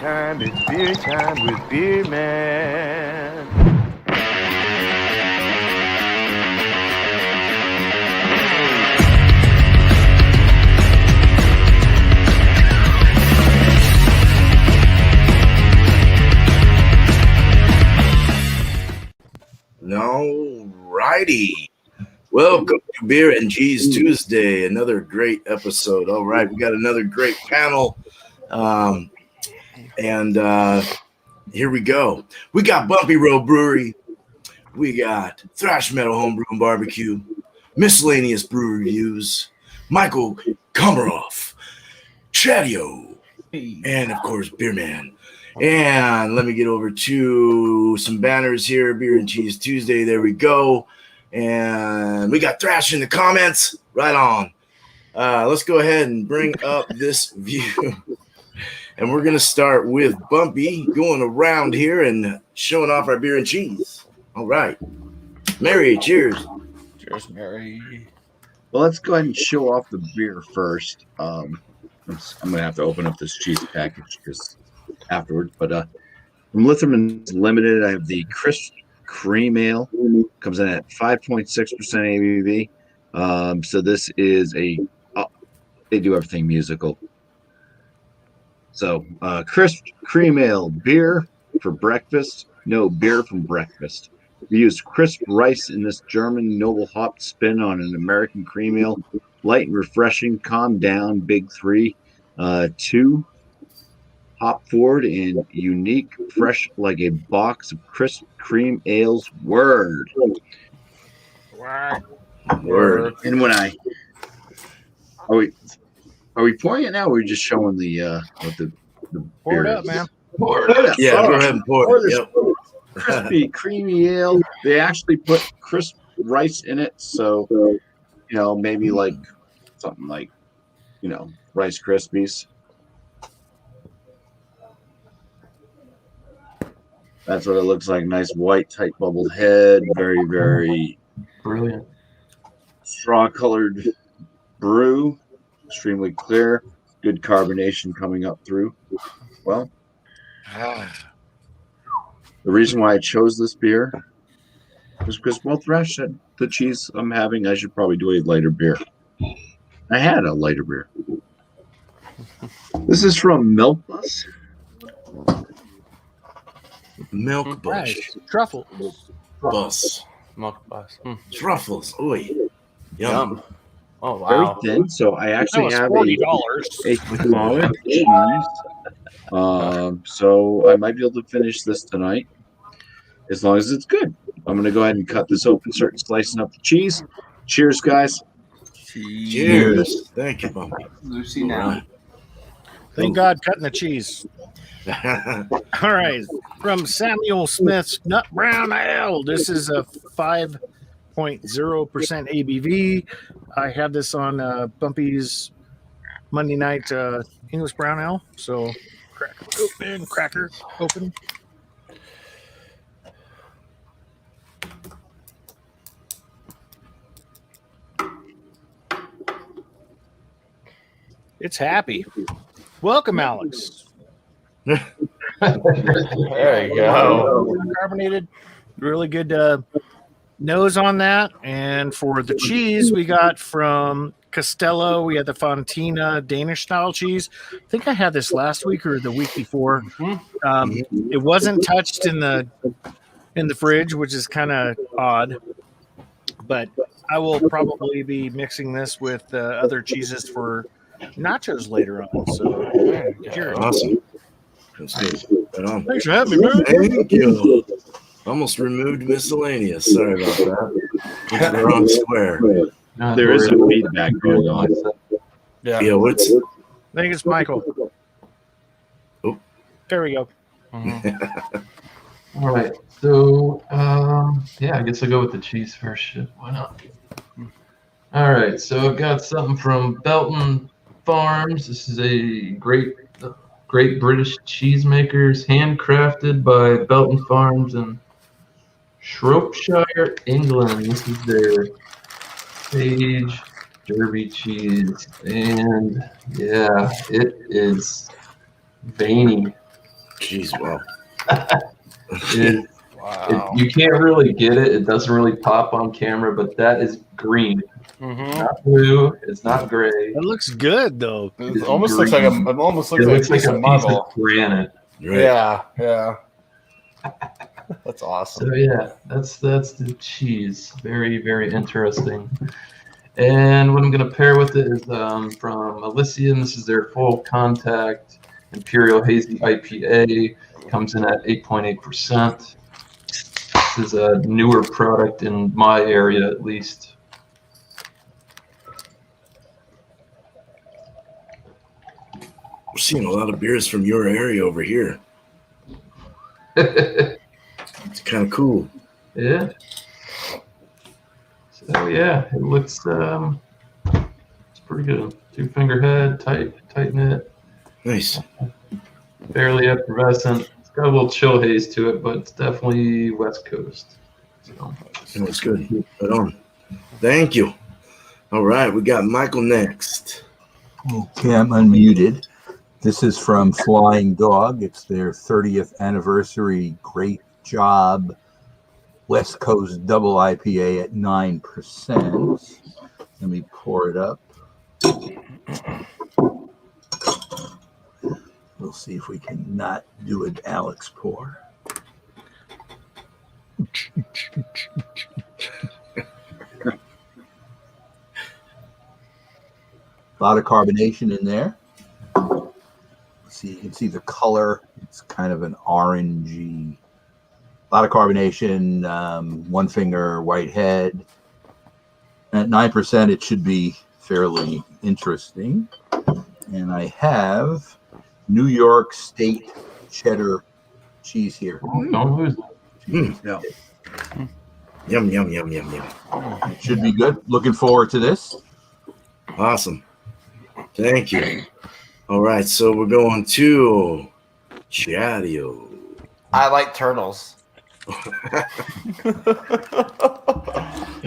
It's beer time with Beer Man. Alrighty. Welcome to Beer and Cheese Tuesday. Another great episode. All right, we got another great panel. And here we go. We got Bumpy Road Brewery. We got Thrash Metal Homebrew and Barbecue. Miscellaneous Brew Reviews. Michael Komaroff. Chadeo. And, of course, Beer Man. And let me get over to some banners here. Beer and Cheese Tuesday. There we go. And we got Thrash in the comments. Right on. Let's go ahead and bring up this view. And we're going to start with Bumpy going around here and showing off our beer and cheese. All right. Mary, cheers. Cheers, Mary. Well, let's go ahead and show off the beer first. I'm going to have to open up this cheese package just afterwards. But from Lithium's Limited, I have the Crisp Cream Ale. Comes in at 5.6% ABV. So this is they do everything musical. So, Crisp Cream Ale, beer for breakfast. No, beer from breakfast. We use crisp rice in this German noble hop spin on an American cream ale. Light and refreshing, calm down, big three. 2, hop forward, and unique, fresh like a box of crisp cream ales. Word. And when Are we pouring it now, or are we just showing the what the Pour beer it up, is? man. Pour it up. Yeah, go ahead and pour it. Yep. Crispy, creamy ale. They actually put crisp rice in it, so maybe like something like Rice Krispies. That's what it looks like. Nice white, tight bubbled head. Very, very Brilliant. straw-colored brew. Extremely clear, good carbonation coming up through. Well, the reason why I chose this beer was because Thrash said the cheese I'm having, I should probably do a lighter beer. I had a lighter beer. This is from Milk Bus. Milk Bush. Nice. Truffle. Bus. Milk bus. Truffles. Oi. Yum. Oh, Very wow. thin, so I actually have $40. a solid cheese. So I might be able to finish this tonight, as long as it's good. I'm going to go ahead and cut this open, start slicing up the cheese. Cheers, guys. Cheers. Thank you, Bumpy. Lucy now. Thank God cutting the cheese. All right. From Samuel Smith's Nut Brown Ale. This is a 5.0% ABV. I have this on Bumpy's Monday night English Brown Ale. So cracker open. It's happy. Welcome, Alex. There you go. Carbonated, really good nose on that. And for the cheese, we got from Castello. We had the Fontina Danish style cheese. I think I had this last week or the week before. It wasn't touched in the fridge, which is kind of odd. But I will probably be mixing this with other cheeses for nachos later on. So cheers. Awesome. That's good. Right on. Thanks for having me, man. Thank you. Almost removed Miscellaneous. Sorry about that. It's the wrong square. There is some feedback going on. Yeah, what's... I think it's Michael. Oh. There we go. All right. So, I guess I'll go with the cheese first. Shit, why not? All right. So I've got something from Belton Farms. This is a great British cheesemakers, handcrafted by Belton Farms in Shropshire, England. This is their Sage Derby cheese, and yeah, it is veiny. Jeez, wow. Wow. You can't really get it. It doesn't really pop on camera, but that is green. Mm-hmm. Not blue. It's not gray. It looks good though. It almost looks like green. it almost It looks like looks a piece like a of piece marble. of granite. Right. Yeah, yeah. That's awesome. So yeah, that's the cheese. Very, very interesting. And what I'm going to pair with it is from Elysian. This is their full contact Imperial Hazy IPA. Comes in at 8.8%. This is a newer product in my area, at least. We're seeing a lot of beers from your area over here. Yeah. It's kind of cool. So yeah, it looks it's pretty good. 2-finger head, tight knit, Nice. fairly effervescent. It's got a little chill haze to it, but it's definitely West Coast. So That's good. Right on. Thank you. All right, we got Michael next. Okay, I'm unmuted. This is from Flying Dog. It's their 30th anniversary. Great job. West Coast double IPA at 9%. Let me pour it up. We'll see if we can not do an Alex pour. A lot of carbonation in there. See, you can see the color. It's kind of an orangey. A lot of carbonation. 1-finger white head. At 9%, it should be fairly interesting. And I have New York State cheddar cheese here. don't lose it. Yeah. Yum, yum, yum, yum, yum. It should be good. Looking forward to this. Awesome. Thank you. All right, so we're going to Chadeo. I like turtles.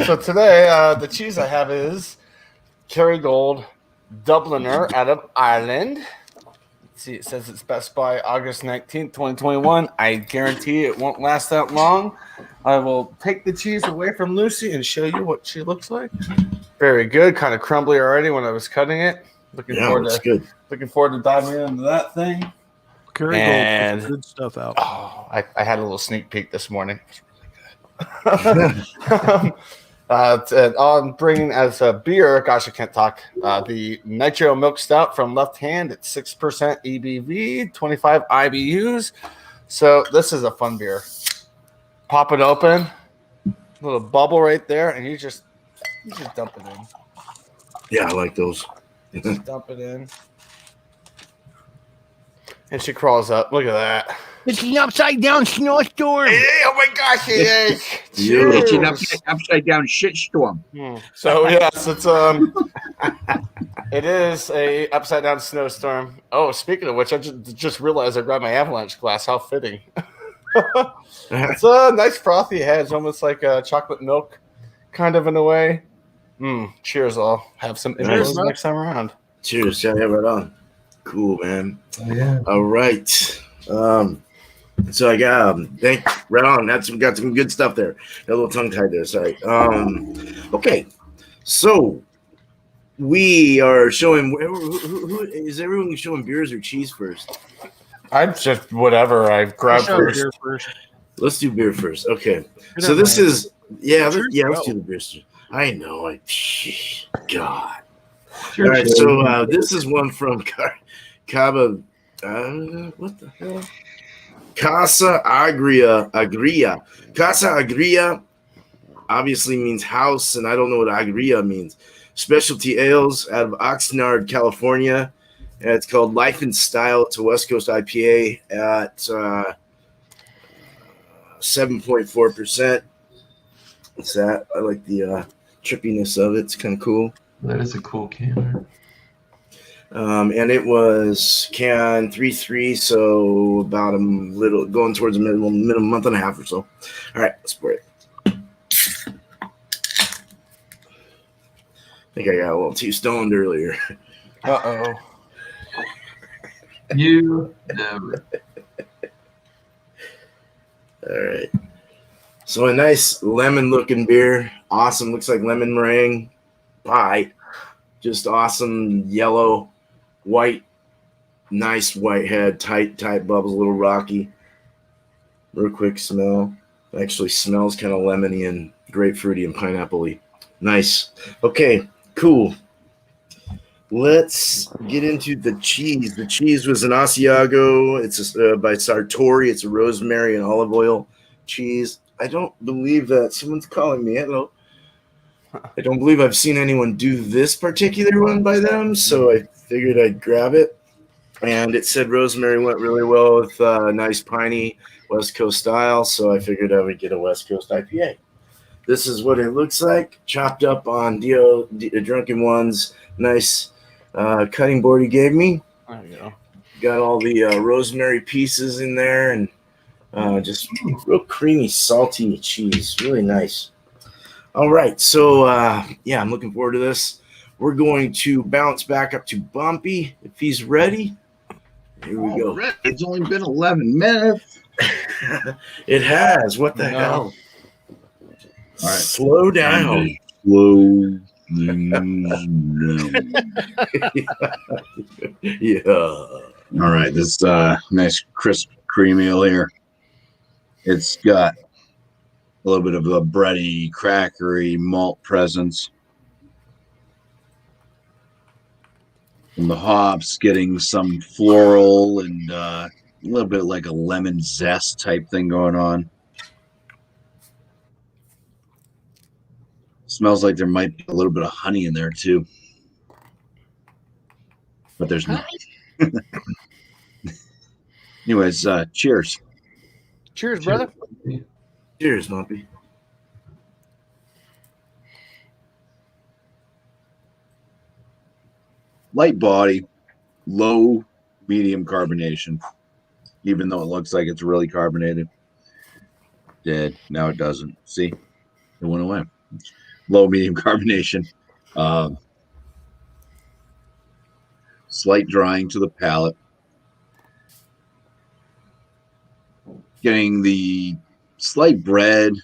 So today, the cheese I have is Kerrygold Dubliner out of Ireland. Let's see, it says it's best by August 19th, 2021. I guarantee it won't last that long. I will take the cheese away from Lucy and show you what she looks like. Very good, kind of crumbly already when I was cutting it. Looking forward to diving into that thing. Kerrygold puts good stuff out. Oh, I had a little sneak peek this morning. It's really good. I'm bringing as a beer, gosh, I can't talk, the Nitro Milk Stout from Left Hand. It's 6% EBV, 25 IBUs. So this is a fun beer. Pop it open, little bubble right there, and you just dump it in. Yeah, I like those. Just dump it in. And she crawls up. Look at that. It's an upside down snowstorm. Oh my gosh, it is. It's an upside down shitstorm. So yes, it's it is a upside down snowstorm. Oh, speaking of which, I just realized I grabbed my avalanche glass. How fitting. It's a nice frothy head. It's almost like chocolate milk, kind of in a way. Cheers, all. Have some Nice. next time around. Cheers. Yeah, right on. Cool, man. Oh, yeah. All right. So I got right on. We got some good stuff there. Got a little tongue tied there. Sorry. Okay. So we are showing. Who is everyone showing beers or cheese first? I'm just whatever I grabbed first. Let's do beer first. Okay. So this is let's do the beers. I know. God. All right. So this is one from Cava. What the hell? Casa Agria. Casa Agria obviously means house, and I don't know what Agria means. Specialty ales out of Oxnard, California. And it's called Life and Style. It's a West Coast IPA at 7.4%. What's that? I like the trippiness of it. It's kind of cool. That is a cool can. And it was can 3.3, so about a little going towards a minimum month and a half or so. All right, let's pour it. I think I got a little too stoned earlier. Uh-oh. You never. All right. So a nice lemon-looking beer. Awesome. Looks like lemon meringue pie. Just awesome yellow, white, nice white head, tight bubbles, a little rocky. Real quick smell. Actually smells kind of lemony and grapefruity and pineapple-y. Nice. Okay, cool. Let's get into the cheese. The cheese was an Asiago. It's by Sartori. It's a rosemary and olive oil cheese. I don't believe that someone's calling me. Hello. I don't believe I've seen anyone do this particular one by them, so I figured I'd grab it. And it said rosemary went really well with nice piney West Coast style, so I figured I would get a West Coast IPA. This is what it looks like, chopped up on Drunken One's nice cutting board he gave me. There you go. Got all the rosemary pieces in there and just real creamy, salty cheese. Really nice. All right, so yeah, I'm looking forward to this. We're going to bounce back up to Bumpy if he's ready. Here we go. Alright, it's only been 11 minutes. It has. What the No. hell? All right. Slow down. Slow down. Yeah. All right, this nice crisp cream ale here. It's got a little bit of a bready, crackery malt presence. From the hops, getting some floral and a little bit like a lemon zest type thing going on. Smells like there might be a little bit of honey in there too. But there's not. Anyways, cheers. Cheers, brother. Cheers, Bumpy. Light body, low, medium carbonation, even though it looks like it's really carbonated. Dead. Now it doesn't. See? It went away. Low, medium carbonation. Slight drying to the palate. Getting the slight bread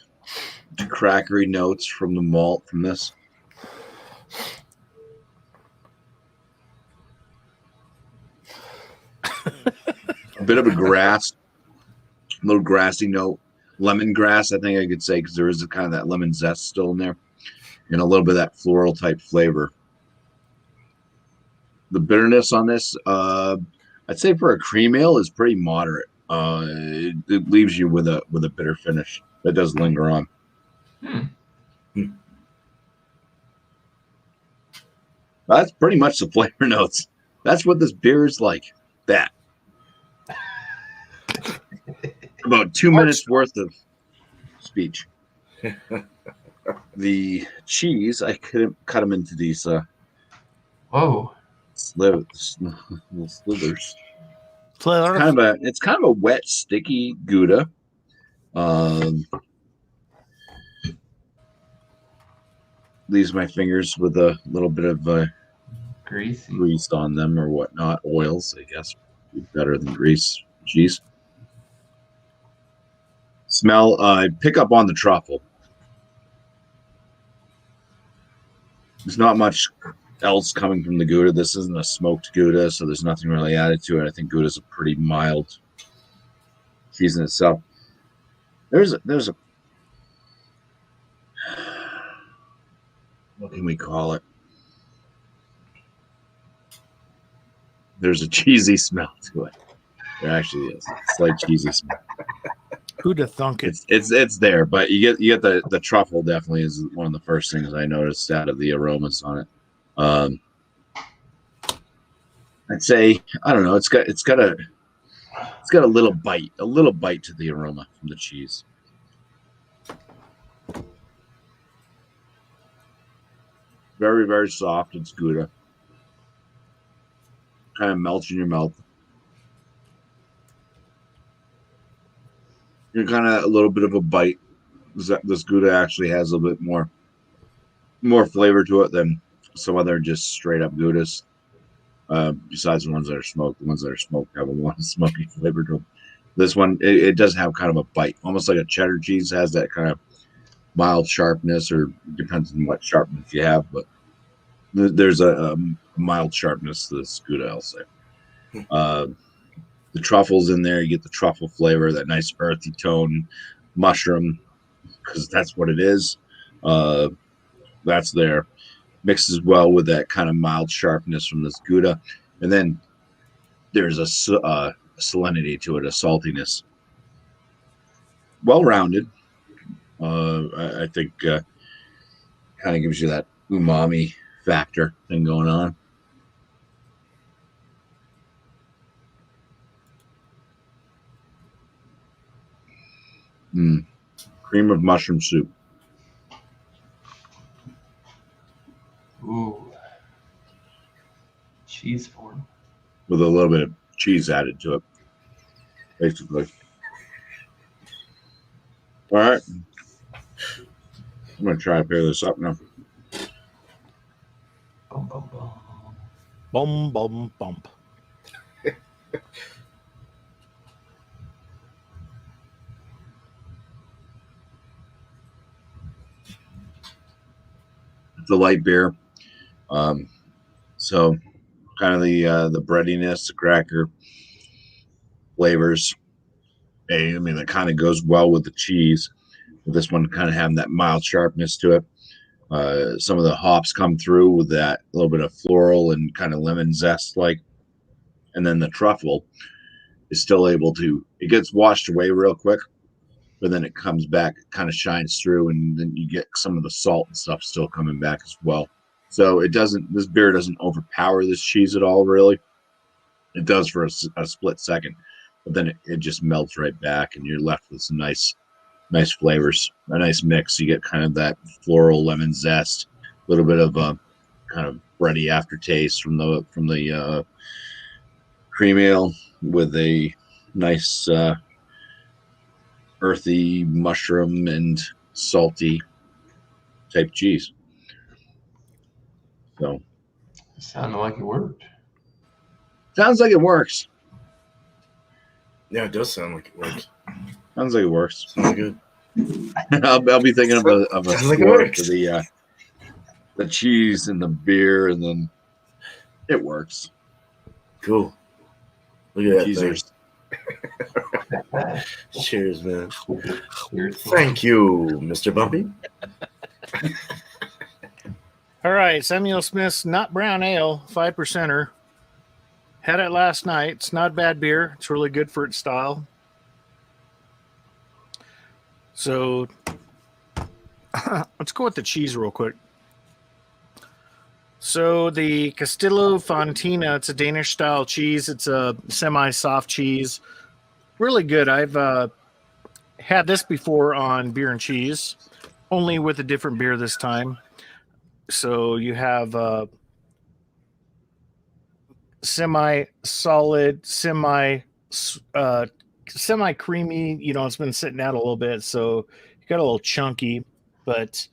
to crackery notes from the malt from this. A bit of a grass, a little grassy note, lemongrass, I think I could say, because there is a kind of that lemon zest still in there, and a little bit of that floral type flavor. The bitterness on this, I'd say for a cream ale, is pretty moderate. It leaves you with a bitter finish that does linger on. That's pretty much the flavor notes. That's what this beer is like. That. About 2 minutes worth of speech. The cheese, I couldn't cut them into these Whoa. little slithers. It's kind of a wet, sticky Gouda. Leaves my fingers with a little bit of Greasy. grease on them or whatnot. Oils, I guess, would be better than grease. Cheese. Smell. Pick up on the truffle. There's not much else coming from the Gouda. This isn't a smoked Gouda, so there's nothing really added to it. I think Gouda's a pretty mild cheese in itself. There's a what can we call it? There's a cheesy smell to it. There actually is. Slight cheesy smell. Who'd have thunk it? It's there, but you get the truffle definitely is one of the first things I noticed out of the aromas on it. I'd say I don't know. It's got a little bite to the aroma from the cheese. Very, very soft. It's Gouda. Kind of melts in your mouth. You're kind of a little bit of a bite. This Gouda actually has a little bit more flavor to it than some other just straight up Goudas. Besides the ones that are smoked, the ones that are smoked have a lot of smoky flavor to them. This one, it does have kind of a bite, almost like a cheddar cheese has that kind of mild sharpness, or depends on what sharpness you have, but there's a mild sharpness to this Gouda, I'll say. The truffles in there, you get the truffle flavor, that nice earthy tone, mushroom, because that's what it is. That's there. Mixes well with that kind of mild sharpness from this Gouda. And then there's a salinity to it, a saltiness. Well-rounded. I think kind of gives you that umami factor thing going on. Cream of mushroom soup. Ooh. Cheese form. With a little bit of cheese added to it, basically. All right. I'm going to try to pair this up now. Bum, bum, bum. Bum, bum, bump. It's a light beer. So kind of the breadiness, the cracker flavors. I mean, that kind of goes well with the cheese. This one kind of having that mild sharpness to it. Some of the hops come through with that little bit of floral and kind of lemon zest, like, and then the truffle is still able to. It gets washed away real quick, but then it comes back, it kind of shines through, and then you get some of the salt and stuff still coming back as well. So it doesn't. This beer doesn't overpower this cheese at all, really. It does for a split second, but then it just melts right back, and you're left with some nice flavors, a nice mix. You get kind of that floral lemon zest, a little bit of a kind of bready aftertaste from the cream ale with a nice earthy mushroom and salty type cheese. So It sounded like it worked. sounds like it works. Yeah, it does sound like it works. Sounds like it works. Sounds good. I'll be thinking of a Sounds like it score works. for the cheese and the beer, and then it works. Cool. Look at that Cheesers. thing. Cheers, man. Cheers. Thank you, Mr. Bumpy. All right, Samuel Smith's Nut Brown Ale, 5%er. Had it last night. It's not bad beer. It's really good for its style. So let's go with the cheese real quick. So the Castillo Fontina, it's a Danish style cheese. It's a semi-soft cheese. Really good. I've had this before on Beer and Cheese, only with a different beer this time. So you have semi-solid, semi-creamy. You know, it's been sitting out a little bit, so you got a little chunky. But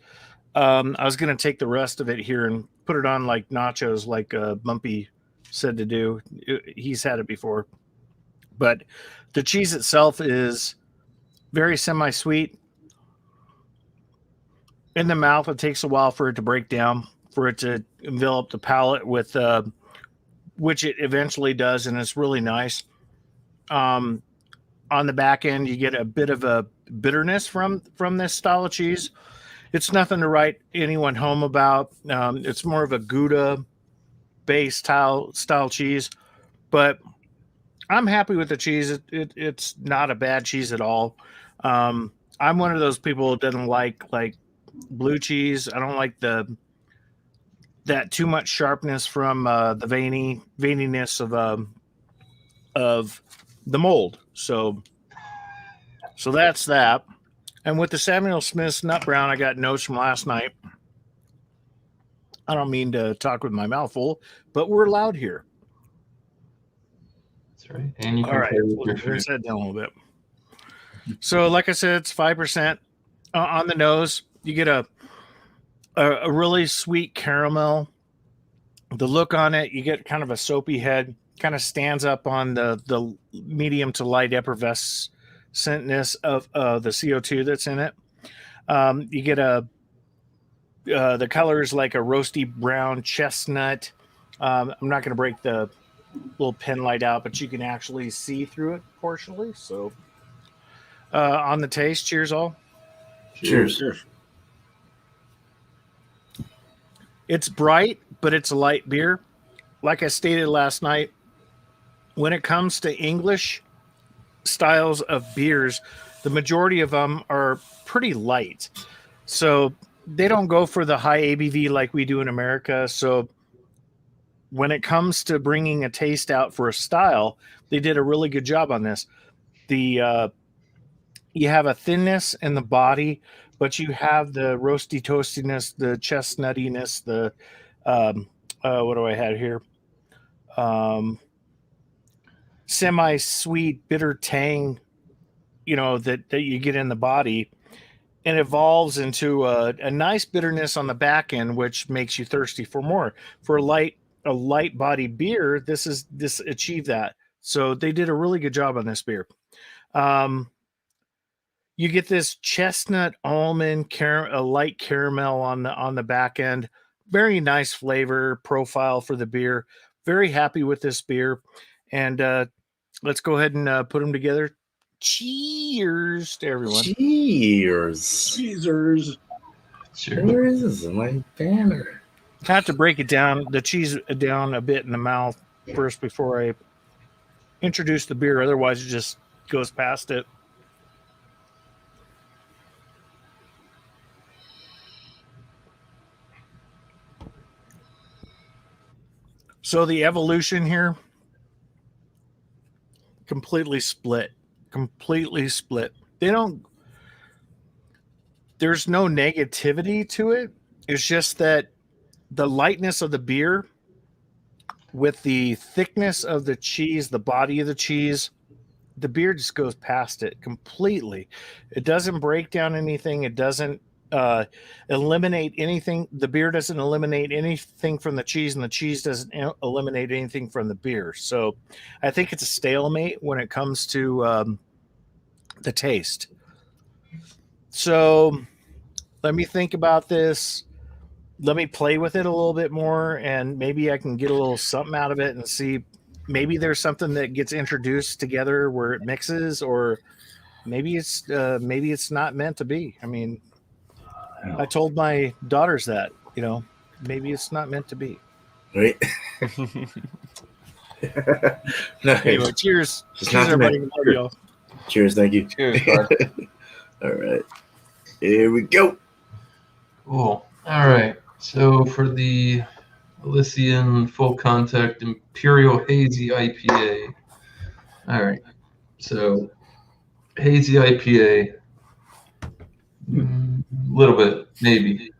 I was going to take the rest of it here and put it on like nachos, like Bumpy said to do. He's had it before. But the cheese itself is very semi-sweet. In the mouth, it takes a while for it to break down, for it to envelop the palate with, which it eventually does, and it's really nice. On the back end, you get a bit of a bitterness from this style of cheese. It's nothing to write anyone home about. It's more of a Gouda-based style cheese, but I'm happy with the cheese. It's not a bad cheese at all. I'm one of those people that doesn't like blue cheese. I don't like that too much sharpness from the veininess of the mold. So that's that. And with the Samuel Smith's Nut Brown, I got notes from last night. I don't mean to talk with my mouth full, but we're loud here. That's right. And you All can right, play with your we'll food. set down a little bit. So, like I said, it's 5% on the nose. You get a really sweet caramel. The look on it, you get kind of a soapy head. kind of stands up on the medium to light effervescentness of the CO2 that's in it. You get the color is like a roasty brown chestnut. I'm not going to break the little pen light out, but you can actually see through it partially. So on the taste, cheers all. Cheers. It's bright, but it's a light beer. Like I stated last night, when it comes to English styles of beers, the majority of them are pretty light. So they don't go for the high ABV like we do in America. So when it comes to bringing a taste out for a style, they did a really good job on this. You have a thinness in the body, but you have the roasty toastiness, the chestnuttiness, the what do I have here? Semi-sweet, bitter tang, that you get in the body, and evolves into a nice bitterness on the back end, which makes you thirsty for more. For a light body beer, this achieved that. So they did a really good job on this beer. You get this chestnut almond a light caramel on the back end. Very nice flavor profile for the beer. Very happy with this beer. And let's go ahead and put them together. Cheers to everyone. Cheers. Cheers. Where is my banner? I have to break it down, the cheese down a bit in the mouth first before I introduce the beer. Otherwise, it just goes past it. So the evolution here, completely split. There's no negativity to it. It's just that the lightness of the beer with the thickness of the cheese, the body of the cheese, the beer just goes past it completely. It doesn't break down anything. It doesn't eliminate anything. The beer doesn't eliminate anything from the cheese, and the cheese doesn't eliminate anything from the beer. So I think it's a stalemate when it comes to the taste. So let me think about this. Let me play with it a little bit more, and maybe I can get a little something out of it and see. Maybe there's something that gets introduced together where it mixes, or maybe it's not meant to be. I mean, I told my daughters that, maybe it's not meant to be. Right. Nice. Anyway, cheers. It's Cheers, not everybody. meant. Love y'all. Cheers. Thank you. Cheers, bud. All right. Here we go. Cool. All right. So for the Elysian Full Contact Imperial Hazy IPA. All right. So hazy IPA. A little bit, maybe.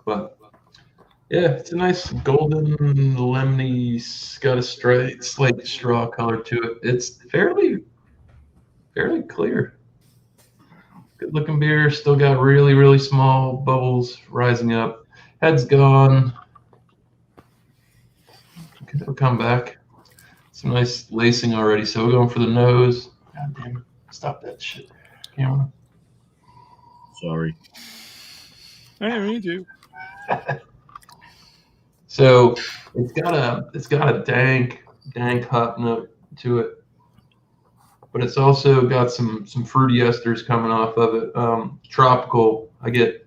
But yeah, it's a nice golden, lemony, it's got a slight straw color to it. It's fairly clear. Good looking beer, still got really, really small bubbles rising up. Head's gone. It'll come back. Some nice lacing already, so we're going for the nose. God damn it. Stop that shit, camera. Sorry. Hey, me too. So it's got a dank hop note to it, but it's also got some fruity esters coming off of it. Tropical. I get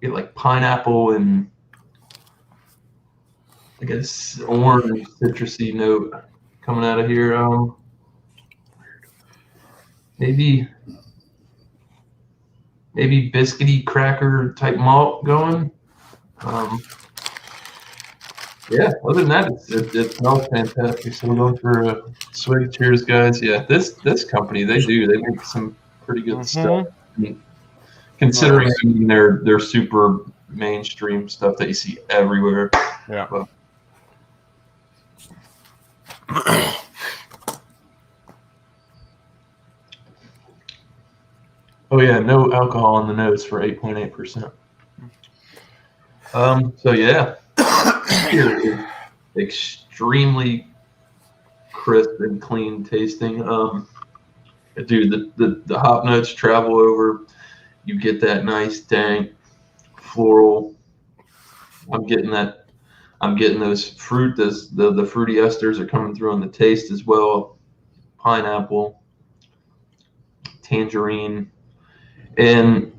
like pineapple and I guess orange citrusy note coming out of here. Maybe biscuity cracker type malt going. Yeah, other than that, it smells fantastic. So we're going for a swig. Cheers, guys. Yeah, this company, they make some pretty good stuff. I mean, considering their super mainstream stuff that you see everywhere. Yeah. But, oh yeah, no alcohol in the nose for 8.8%. So yeah. extremely crisp and clean tasting. Dude, the hop notes travel over. You get that nice dank floral. I'm getting those fruit. The fruity esters are coming through on the taste as well. Pineapple, tangerine, and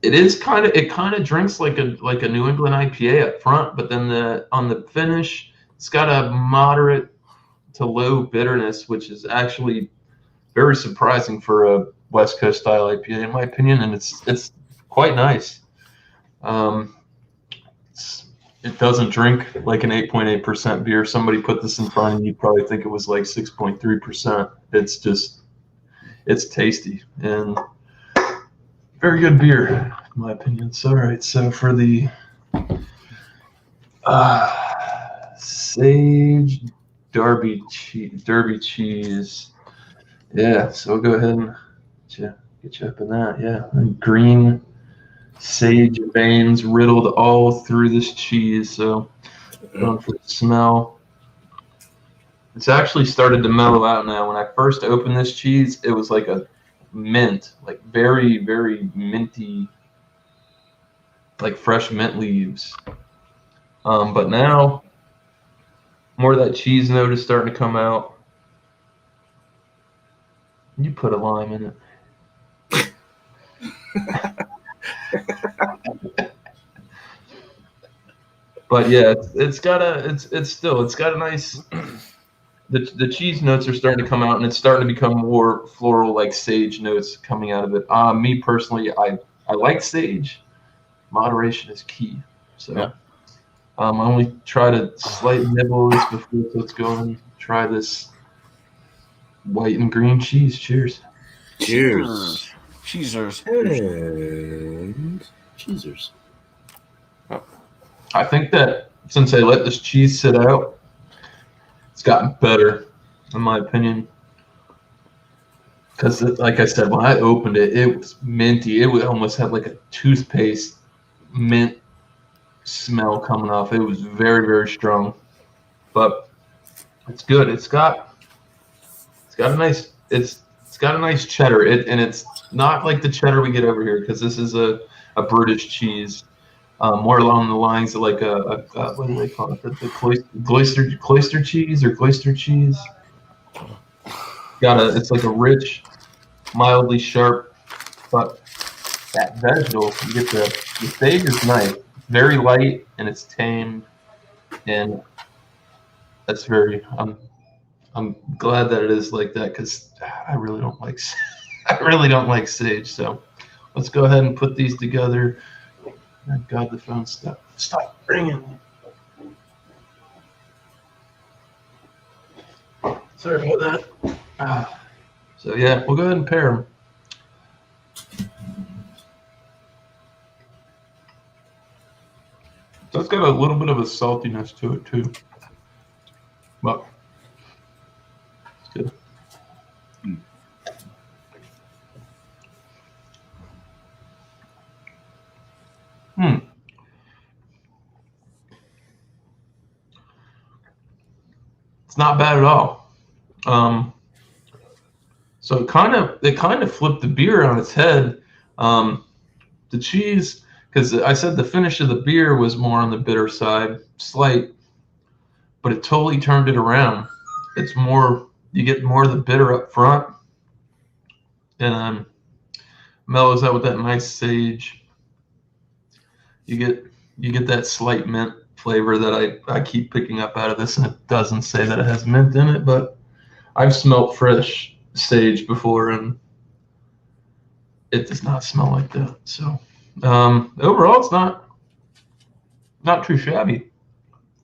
it kind of drinks like a New England IPA up front, but then on the finish, it's got a moderate to low bitterness, which is actually very surprising for a West Coast style IPA, in my opinion, and it's quite nice. It doesn't drink like an 8.8% beer. Somebody put this in front of you, you'd probably think it was like 6.3%. It's tasty and very good beer, in my opinion. So, all right, so for the Sage Derby cheese. Yeah, so we'll go ahead and get you up in that. Yeah, and green sage veins riddled all through this cheese. So going for the smell. It's actually started to mellow out now. When I first opened this cheese, it was like a mint, like very, very minty, like fresh mint leaves. But now more of that cheese note is starting to come out. You put a lime in it. But yeah, it's got a nice. The cheese notes are starting to come out, and it's starting to become more floral, like sage notes coming out of it. Me personally, I like sage. Moderation is key. So Yeah. I only try to slight nibble this before let's go and try this white and green cheese. Cheers. Cheers. Cheezers. And cheesers. I think that since I let this cheese sit out, it's gotten better, in my opinion. Because, like I said, when I opened it, it was minty. It would almost have like a toothpaste mint smell coming off. It was very, very strong, but it's good. It's got a nice cheddar. And it's not like the cheddar we get over here, because this is a British cheese. More along the lines of like a what do they call it? The cloister cheese or cloister cheese. It's like a rich, mildly sharp, but that vegetal, you get the sage is nice, very light, and it's tamed, and that's very. I'm glad that it is like that, because I really don't like sage. So let's go ahead and put these together. Oh God, the phone stop ringing. Sorry about that. So yeah, we'll go ahead and pair them. So it's got a little bit of a saltiness to it too, but it's good. It's not bad at all. So it kind of flipped the beer on its head. The cheese, because I said the finish of the beer was more on the bitter side, slight, but it totally turned it around. It's more, you get more of the bitter up front, and mellows out with that nice sage. You get that slight mint flavor that I keep picking up out of this, and it doesn't say that it has mint in it, but I've smelled fresh sage before, and it does not smell like that. So overall, it's not too shabby.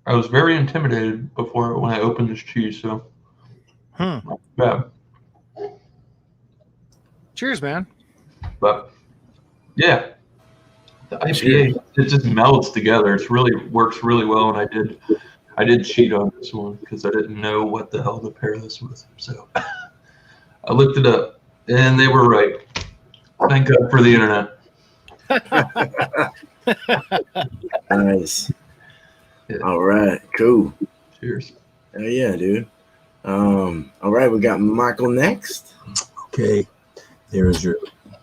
I was very intimidated before when I opened this cheese, so not bad. Cheers, man. But yeah, the IPA, it just melds together. It really works really well, and I did cheat on this one because I didn't know what the hell to pair this with. So I looked it up, and they were right. Thank God for the internet. Nice. Yeah. All right, cool. Cheers. Oh yeah, dude. All right, we got Michael next. Okay, there's your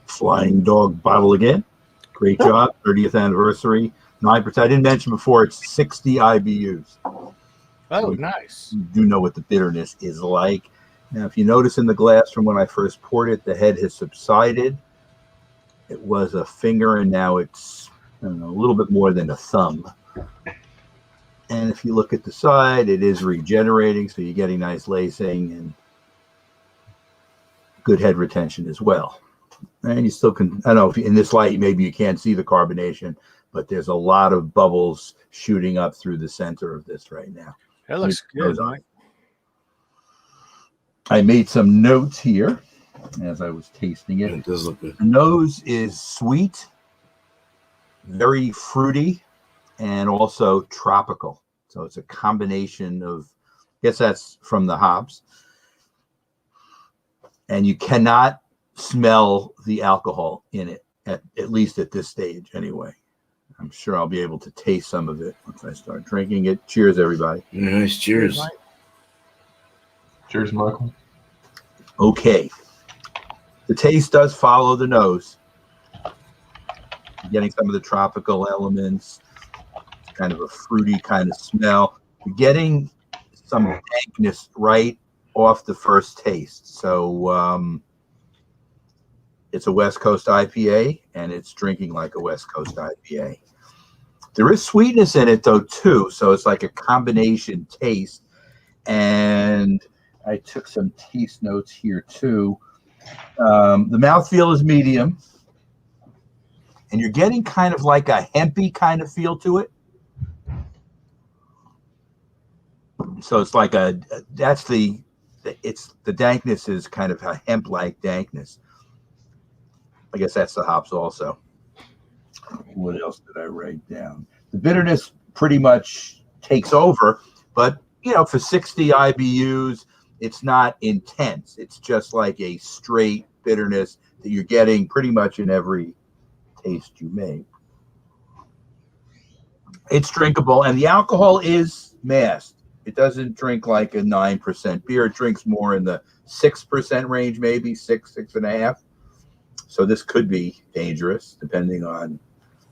Flying Dog bottle again. Great job, 30th anniversary. 9%. I didn't mention before, it's 60 IBUs. Oh, nice. You do know what the bitterness is like. Now, if you notice in the glass from when I first poured it, the head has subsided. It was a finger, and now it's, I don't know, a little bit more than a thumb. And if you look at the side, it is regenerating, so you're getting nice lacing and good head retention as well. And you still can, I don't know if in this light, maybe you can't see the carbonation, but there's a lot of bubbles shooting up through the center of this right now. That looks good, Mike. I made some notes here as I was tasting it. It does look good. The nose is sweet, very fruity, and also tropical. So it's a combination of, I guess that's from the hops. And you cannot smell the alcohol in it, at least at this stage anyway. I'm sure I'll be able to taste some of it once I start drinking it. Cheers, everybody. Nice, cheers. Cheers, Michael. Okay. The taste does follow the nose. You're getting some of the tropical elements, kind of a fruity kind of smell. You're getting some dankness right off the first taste. So it's a West Coast IPA, and it's drinking like a West Coast IPA. There is sweetness in it, though, too. So it's like a combination taste. And I took some taste notes here, too. The mouthfeel is medium. And you're getting kind of like a hempy kind of feel to it. So it's like the dankness is kind of a hemp-like dankness. I guess that's the hops also. What else did I write down? The bitterness pretty much takes over, but for 60 IBUs, it's not intense. It's just like a straight bitterness that you're getting pretty much in every taste you make. It's drinkable, and the alcohol is masked. It doesn't drink like a 9% beer. It drinks more in the 6% range, maybe 6.5. So this could be dangerous, depending on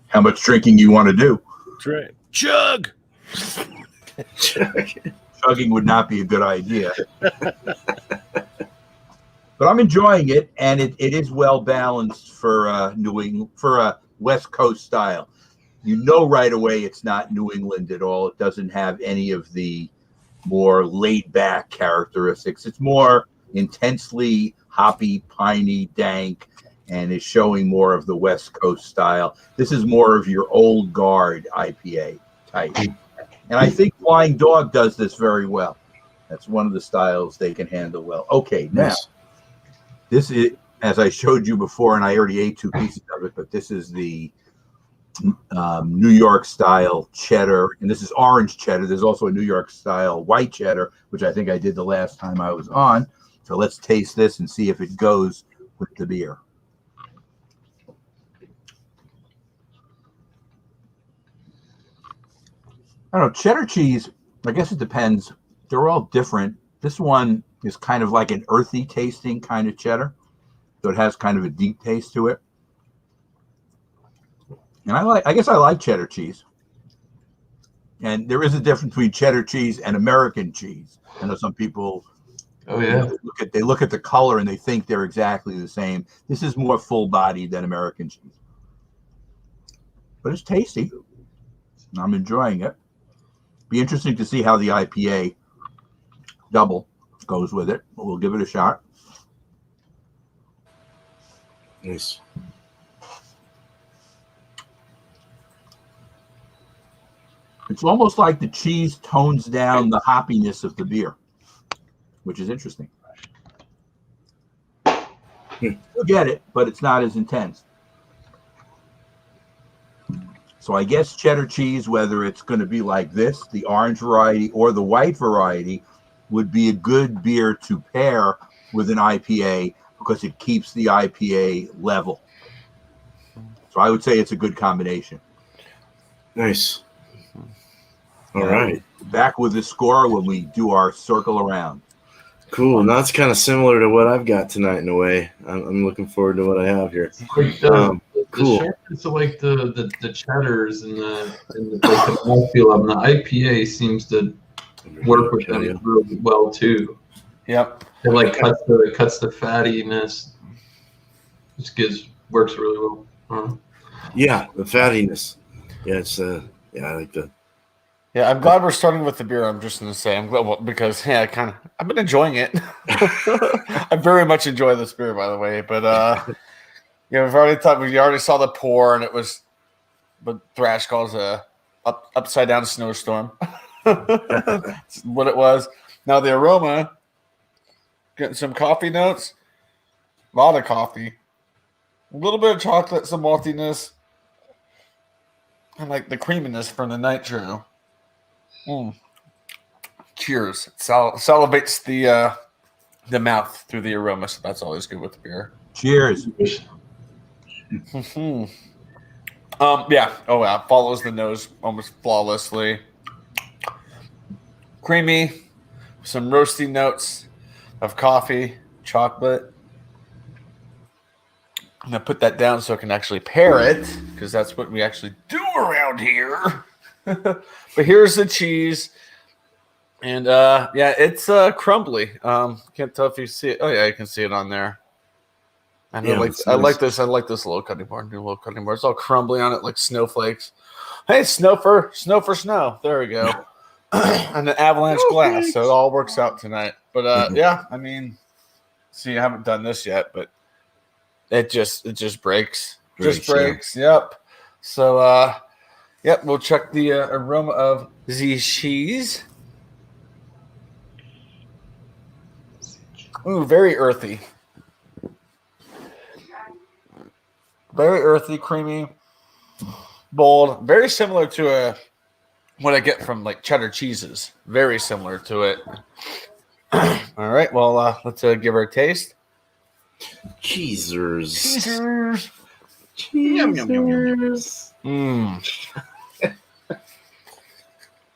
how much drinking you want to do. That's right. Chug! Chugging would not be a good idea. But I'm enjoying it, and it is well balanced for New England, for a West Coast style. You know right away it's not New England at all. It doesn't have any of the more laid-back characteristics. It's more intensely hoppy, piney, dank, and is showing more of the West Coast style. This is more of your old guard IPA type. And I think Flying Dog does this very well. That's one of the styles they can handle well. Okay, now, this is, as I showed you before, and I already ate 2 pieces of it, but this is the New York style cheddar, and this is orange cheddar. There's also a New York style white cheddar, which I think I did the last time I was on. So let's taste this and see if it goes with the beer. I don't know, cheddar cheese, I guess it depends. They're all different. This one is kind of like an earthy tasting kind of cheddar. So it has kind of a deep taste to it. And I guess I like cheddar cheese. And there is a difference between cheddar cheese and American cheese. I know some people they look at the color and they think they're exactly the same. This is more full bodied than American cheese. But it's tasty. I'm enjoying it. Be interesting to see how the IPA double goes with it. But we'll give it a shot. Nice. It's almost like the cheese tones down the hoppiness of the beer, which is interesting. You get it, but it's not as intense. So I guess cheddar cheese, whether it's going to be like this, the orange variety or the white variety, would be a good beer to pair with an IPA because it keeps the IPA level. So I would say it's a good combination. Nice. All right. back with the score when we do our circle around. Cool. And that's kind of similar to what I've got tonight in a way. I'm looking forward to what I have here. Like Cool. the sharpness of like the cheddars and the mouthfeel of them. The IPA seems to work with them really well too. Yep. It like cuts the fattiness. Just works really well. Yeah, the fattiness. Yeah, it's I like that. Yeah, I'm glad we're starting with the beer. I'm just going to say I'm glad because I've been enjoying it. I very much enjoy this beer, by the way. But we already saw the pour, and it was what Thrash calls a upside down snowstorm. That's what it was. Now the aroma, getting some coffee notes, a lot of coffee, a little bit of chocolate, some maltiness, and like the creaminess from the nitro. Cheers. Salivates the mouth through the aroma, so that's always good with the beer. Cheers. Mm-hmm. Yeah. Oh, yeah. Follows the nose almost flawlessly. Creamy. Some roasty notes of coffee, chocolate. I'm going to put that down so I can actually pair it, because that's what we actually do around here. But here's the cheese. And, it's crumbly. Can't tell if you see it. Oh, yeah, you can see it on there. I know, I like this little cutting board. New little cutting board. It's all crumbly on it, like snowflakes. Hey, snow for snow. There we go. And an avalanche glass, so it all works out tonight. But I see, I haven't done this yet, but it just breaks. Breaks. Yep. So we'll check the aroma of the cheese. Ooh, very earthy. Very earthy, creamy, bold. Very similar to what I get from like cheddar cheeses. Very similar to it. All right, well, let's give her a taste. Cheesers. Yum, yum, yum, yum, yum.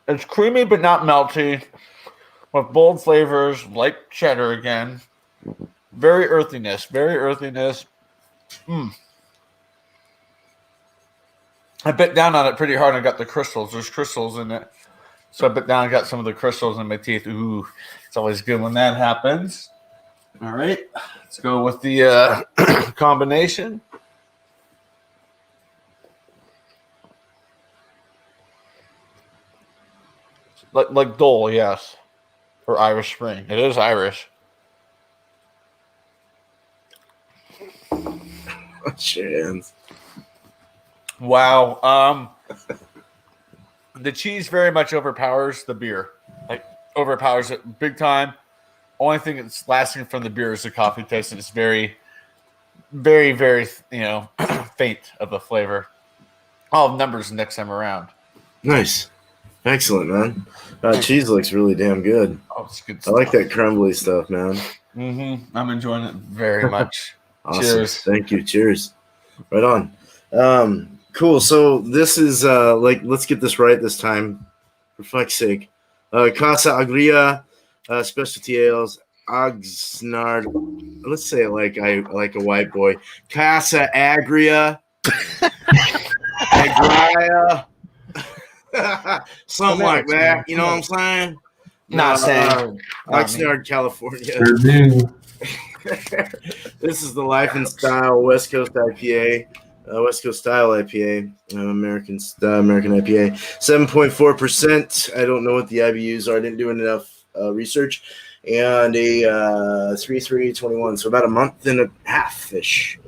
It's creamy but not melty, with bold flavors like cheddar again. Very earthiness. I bit down on it pretty hard and got the crystals. There's crystals in it. So I bit down and got some of the crystals in my teeth. Ooh, it's always good when that happens. All right, let's go with the combination. Like Dole, yes. Or Irish Spring. It is Irish. Chance. Wow. The cheese very much overpowers the beer. Like, overpowers it big time. Only thing that's lasting from the beer is the coffee taste, and it's very, very, very, faint of a flavor. I'll have numbers next time around. Nice. Excellent, man. Cheese looks really damn good. Oh, it's good I stuff. like that crumbly stuff, man. Mm-hmm. I'm enjoying it very much. Awesome. Cheers. Thank you. Cheers. Right on. Cool. So this is let's get this right this time, for fuck's sake. Casa Agria, specialty ales, Oxnard. Let's say it like a white boy. Casa Agria, Agria, something like that. You know what I'm saying? Not saying. Oxnard, California. Purdue. This is the Life and Style West Coast IPA. West Coast style IPA, American IPA, 7.4%. I don't know what the IBUs are. I didn't do enough research. And a 3.321, so about a month and a half-ish.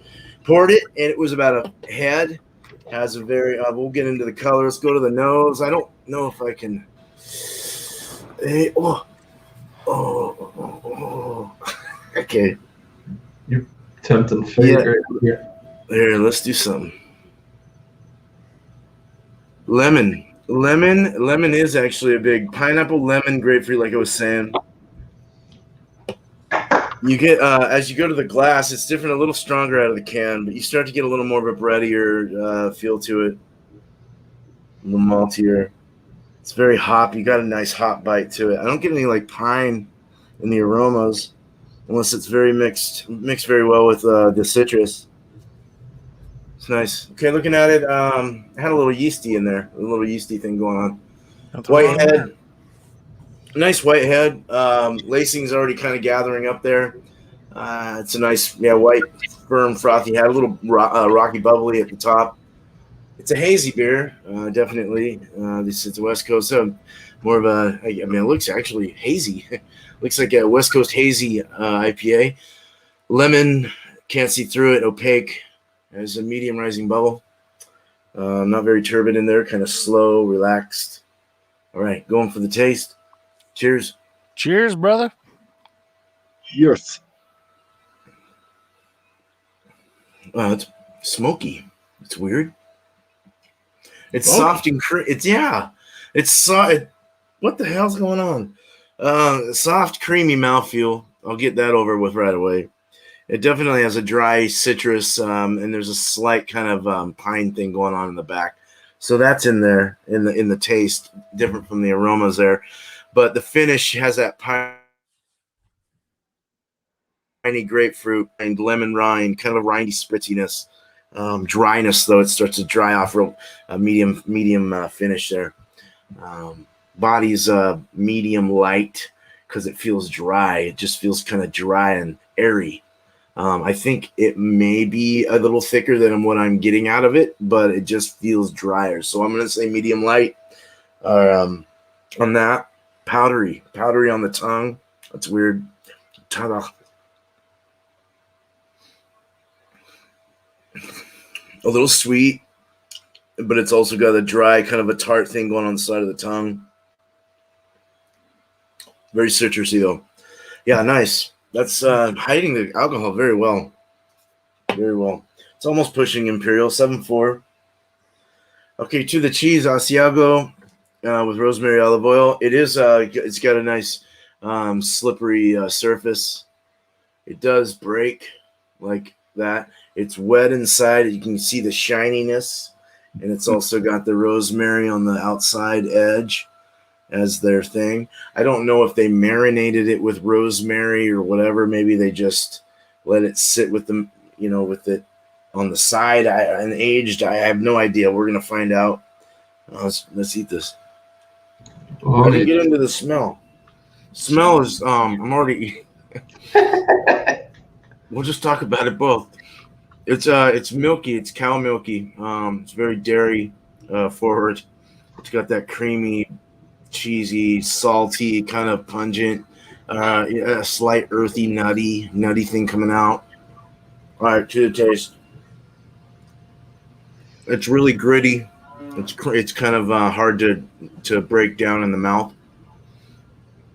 Poured it, and it was about a head. Has a very, we'll get into the color. Let's go to the nose. I don't know if I can. Okay. You're tempting fate right here. Here, let's do something. Lemon is actually a big pineapple, lemon, grapefruit, like I was saying. You get as you go to the glass, it's different, a little stronger out of the can, but you start to get a little more of a breadier feel to it, a little maltier. It's very hoppy. Got a nice hop bite to it. I don't get any like pine in the aromas unless it's very mixed very well with the citrus. It's nice. Okay, looking at it, had a little yeasty in there, a little yeasty thing going on. Nothing wrong with White that. head, nice white head. Lacing's already kind of gathering up there. It's a nice, white, firm, frothy head. A little rocky bubbly at the top. It's a hazy beer, definitely. This is the West Coast, so more of a. I mean, it looks actually hazy. Looks like a West Coast hazy IPA. Lemon, can't see through it. Opaque. There's a medium rising bubble. Not very turbid in there. Kind of slow, relaxed. All right, going for the taste. Cheers. Cheers, brother. Cheers. It's smoky. It's weird. It's Smoky? soft and it's soft. What the hell's going on? Soft, creamy mouthfeel. I'll get that over with right away. It definitely has a dry citrus, and there's a slight kind of pine thing going on in the back. So that's in there in the taste, different from the aromas there. But the finish has that piney grapefruit and lemon rind, kind of a rindy spritziness. Dryness, though, it starts to dry off real medium finish there. Body's medium light because it feels dry. It just feels kind of dry and airy. I think it may be a little thicker than what I'm getting out of it, but it just feels drier. So I'm going to say medium light on that. Powdery on the tongue. That's weird. Ta-da. A little sweet, but it's also got a dry, kind of a tart thing going on the side of the tongue. Very citrusy, though. Yeah, nice. That's hiding the alcohol very well. Very well. It's almost pushing Imperial, 7.4. Okay, to the cheese, Asiago with rosemary olive oil. It is, it's got a nice slippery surface. It does break like that. It's wet inside. You can see the shininess, and it's also got the rosemary on the outside edge as their thing. I don't know if they marinated it with rosemary or whatever. Maybe they just let it sit with them, with it on the side and aged. I have no idea. We're gonna find out. Let's eat this. I didn't get into the smell. Smell is I'm already. We'll just talk about it both. It's milky. It's cow milky. It's very dairy forward. It's got that creamy, cheesy, salty, kind of pungent, a slight earthy, nutty thing coming out. All right, to the taste. It's really gritty. It's kind of hard to break down in the mouth.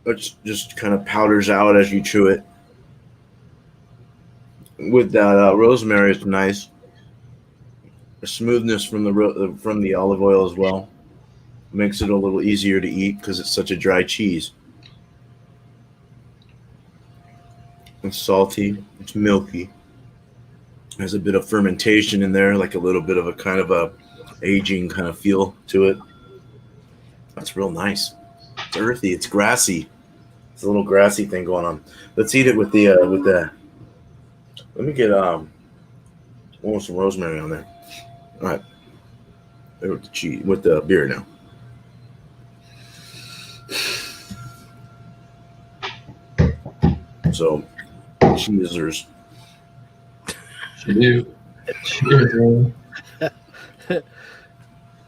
It just kind of powders out as you chew it. With that rosemary, it's nice. The smoothness from the olive oil as well makes it a little easier to eat because it's such a dry cheese. It's salty. It's milky. There's a bit of fermentation in there, like a little bit of a kind of a aging kind of feel to it. That's real nice. It's earthy. It's grassy. It's a little grassy thing going on. Let's eat it with the. Let me get some rosemary on there. All right, with the cheese, with the beer now. So, cheesers. Chadeo. Cheers.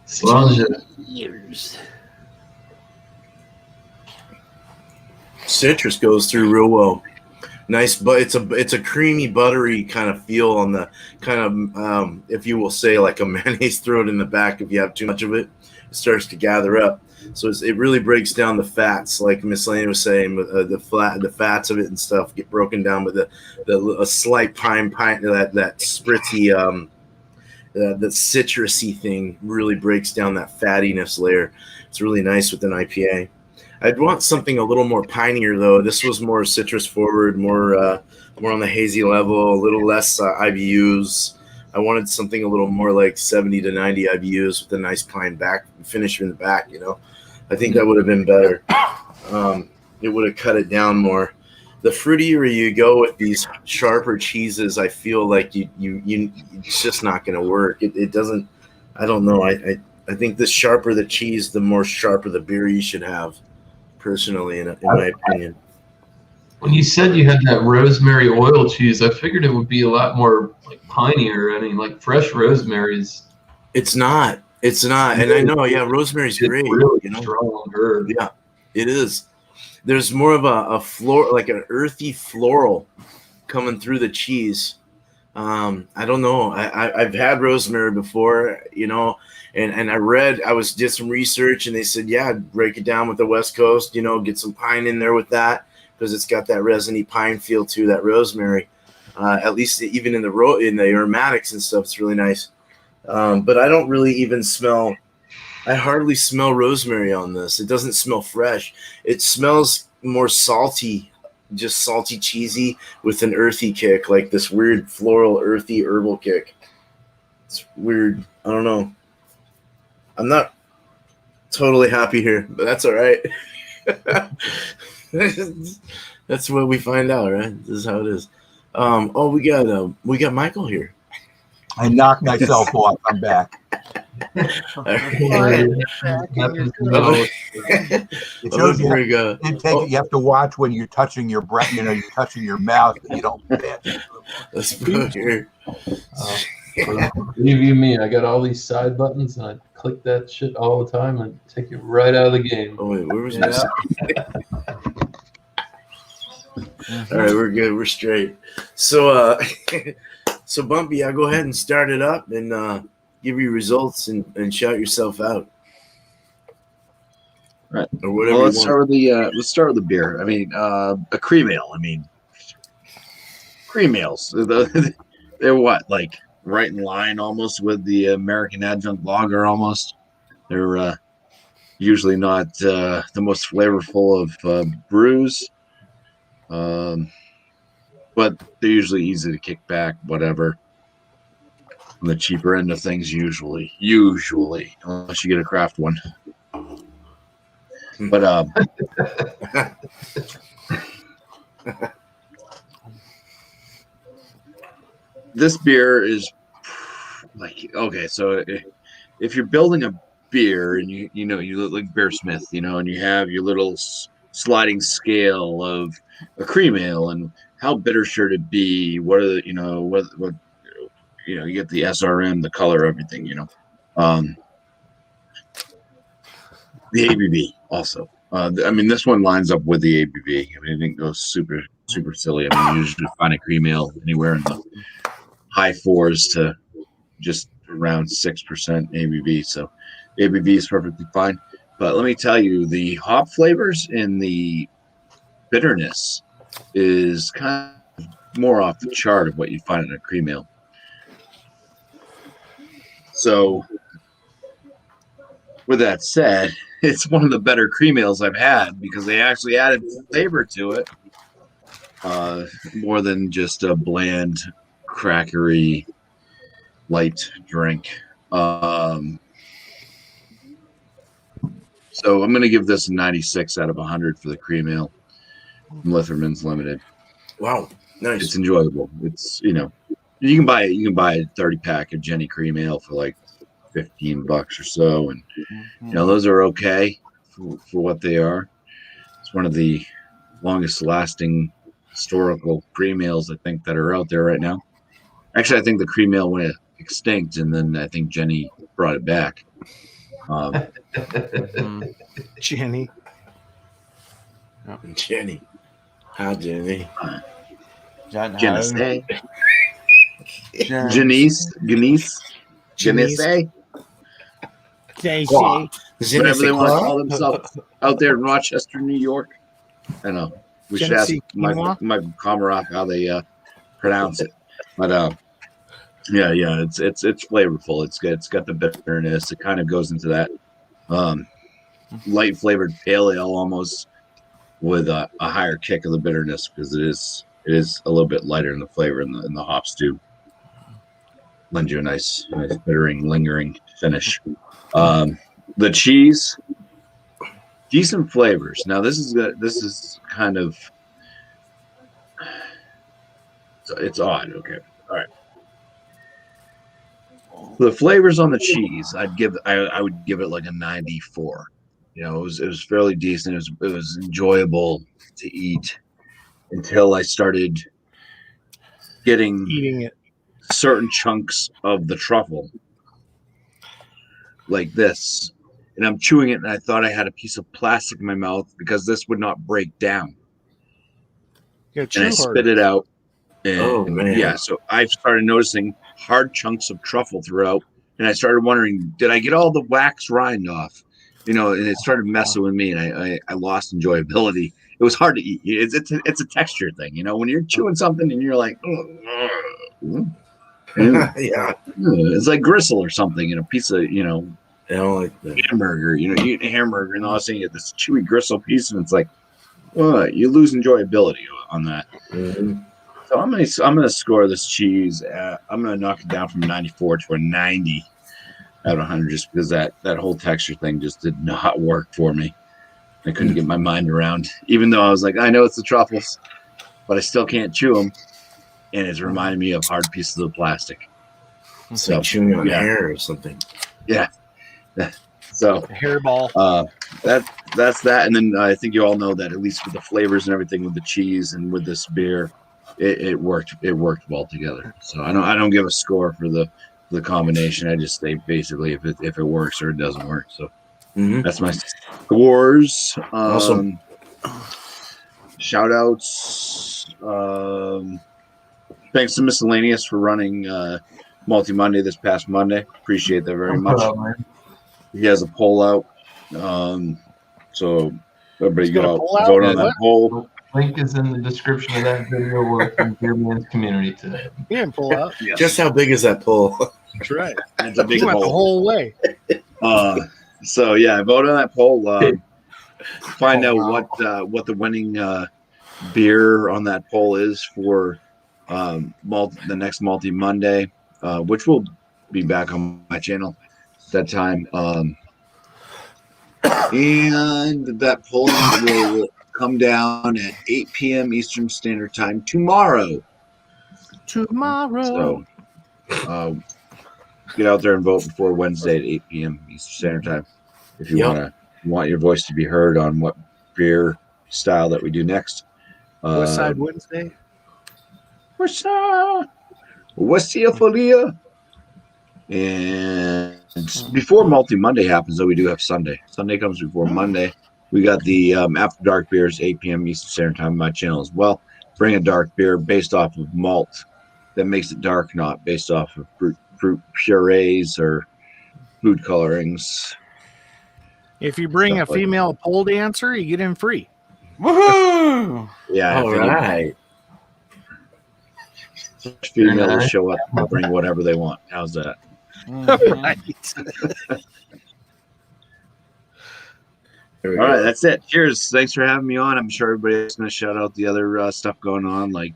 Slanja. Years. Citrus goes through real well. Nice, but it's a creamy, buttery kind of feel on the kind of, if you will say, like a mayonnaise. Throw it in the back. If you have too much of it, it starts to gather up. So it really breaks down the fats, like Miscellaneous was saying, the fats of it and stuff get broken down. But a slight pine that spritzy, the citrusy thing really breaks down that fattiness layer. It's really nice with an IPA. I'd want something a little more pinier, though. This was more citrus forward, more on the hazy level, a little less IBUs. I wanted something a little more like 70 to 90 IBUs with a nice pine back finish in the back, I think that would have been better. It would have cut it down more. The fruitier you go with these sharper cheeses, I feel like you it's just not going to work. It doesn't. I don't know. I think the sharper the cheese, the more sharper the beer you should have. Personally, in my opinion. When you said you had that rosemary oil cheese, I figured it would be a lot more like pineier. I mean, like fresh rosemary is. It's not. It's not. And I know, yeah, rosemary's great. Really you know? strong herb. Yeah, it is. There's more of a floor, like an earthy floral coming through the cheese. I don't know. I've had rosemary before, you know, and I did some research and they said, yeah, break it down with the West Coast, you know, get some pine in there with that because it's got that resiny pine feel to that rosemary. At least even in the aromatics and stuff, it's really nice. But I don't really even smell. I hardly smell rosemary on this. It doesn't smell fresh. It smells more salty, just salty, cheesy with an earthy kick, like this weird floral, earthy, herbal kick. It's weird. I don't know. I'm not totally happy here, but that's all right. That's what we find out, right? This is how it is. We got Michael here. I knocked myself off. I'm back. It shows Here we go. You have to watch when you're touching your breath. You know, you're touching your mouth. And you don't. Let's put here. Believe you me, I got all these side buttons and I click that shit all the time and take you right out of the game. Oh wait, where was this? All right, we're good. We're straight. So, so Bumpy, I'll go ahead and start it up and give you results and shout yourself out. Right. Or whatever. Well, let's start with the beer. I mean, a cream ale. I mean, cream ales. They're what, like right in line almost with the American Adjunct Lager. Almost. They're usually not the most flavorful of brews. But they're usually easy to kick back, whatever. On the cheaper end of things, usually, unless you get a craft one. But this beer is like, okay, so if you're building a beer and you look like Beersmith, you know, and you have your little sliding scale of a cream ale and how bitter should it be? What are the, you know, what you get the SRM, the color, everything, you know. The ABV also. I mean, this one lines up with the ABV. I mean, it didn't go super silly. I mean, you usually find a cream ale anywhere in the high 4s to just around 6% ABV. So ABV is perfectly fine. But let me tell you, the hop flavors and the bitterness is kind of more off the chart of what you find in a cream ale. So with that said, it's one of the better cream ales I've had because they actually added flavor to it, more than just a bland, crackery, light drink. So I'm going to give this a 96 out of 100 for the cream ale from Litherman's Limited. Wow, nice. It's enjoyable. It's, you know, you can buy a 30-pack of Jenny cream ale for like $15 or so, and you know those are okay for what they are. It's one of the longest lasting historical cream ales I think that are out there right now. Actually, I think the cream ale went extinct, and then I think Jenny brought it back. Jenny. Jenny. Hi, Jenny. Janice. Whatever they want to call themselves out there in Rochester, New York. I know. We should ask Mike Komarov how they pronounce it. But yeah, it's flavorful. It's good. It's got the bitterness. It kind of goes into that light flavored pale ale almost with a higher kick of the bitterness because it is a little bit lighter in the flavor, and the hops do lend you a nice bittering, lingering finish. The cheese, decent flavors. Now this is kind of it's odd. Okay, all right. The flavors on the cheese, I would give it like a 94. You know, it was fairly decent. It was enjoyable to eat until I started getting Eating it. certain chunks of the truffle like this, and I'm chewing it, and I thought I had a piece of plastic in my mouth because this would not break down. You And I spit it out. And Oh, man. yeah, so I started noticing hard chunks of truffle throughout, and I started wondering, did I get all the wax rind off? You know, and it started messing with me, and I lost enjoyability. It was hard to eat. It's a texture thing, you know. When you're chewing something and you're like, Yeah. it's like gristle or something in a piece of, you know, I don't like that. hamburger. You know, you eat a hamburger and all of a sudden you get this chewy gristle piece, and it's like, you lose enjoyability on that. Mhm. So I'm gonna score this cheese. I'm gonna knock it down from 94 to a 90 out of 100, just because that whole texture thing just did not work for me. I couldn't get my mind around, even though I was like, I know it's the truffles, but I still can't chew them, and it's reminding me of hard pieces of plastic. It's like chewing on yeah. hair or something. Yeah. So Hairball. that's that, and then I think you all know that at least with the flavors and everything with the cheese and with this beer, it worked well together. So I don't give a score for the combination. I just say basically if it works or it doesn't work. So that's my scores. Awesome. Shout outs. Thanks to Miscellaneous for running Multi Monday this past Monday. Appreciate that very much. He has a poll out. So everybody go out, vote on that poll. Link is in the description of that video. We're from Beer Man's community today. You didn't pull out. Yes. Just how big is that poll? That's right. It's a big You went the poll. whole way. So yeah, vote on that poll. Find out what the winning beer on that poll is for the next Multi Monday, which will be back on my channel at that time. And that polling will come down at 8 p.m. Eastern Standard Time tomorrow. So get out there and vote before Wednesday at 8 p.m. Eastern Standard Time if you want your voice to be heard on what beer style that we do next. West Side Wednesday. Westphalia. And before Multi Monday happens, though, we do have Sunday. Sunday comes before Monday. We got the After Dark beers, 8 p.m. Eastern Standard Time on my channel as well. Bring a dark beer based off of malt that makes it dark, not based off of fruit purees or food colorings. If you bring a female pole dancer, you get in free. Woohoo! Yeah. All right. Female will show up and bring whatever they want. How's that? Right. All right, that's it. Cheers. Thanks for having me on. I'm sure everybody's going to shout out the other stuff going on, like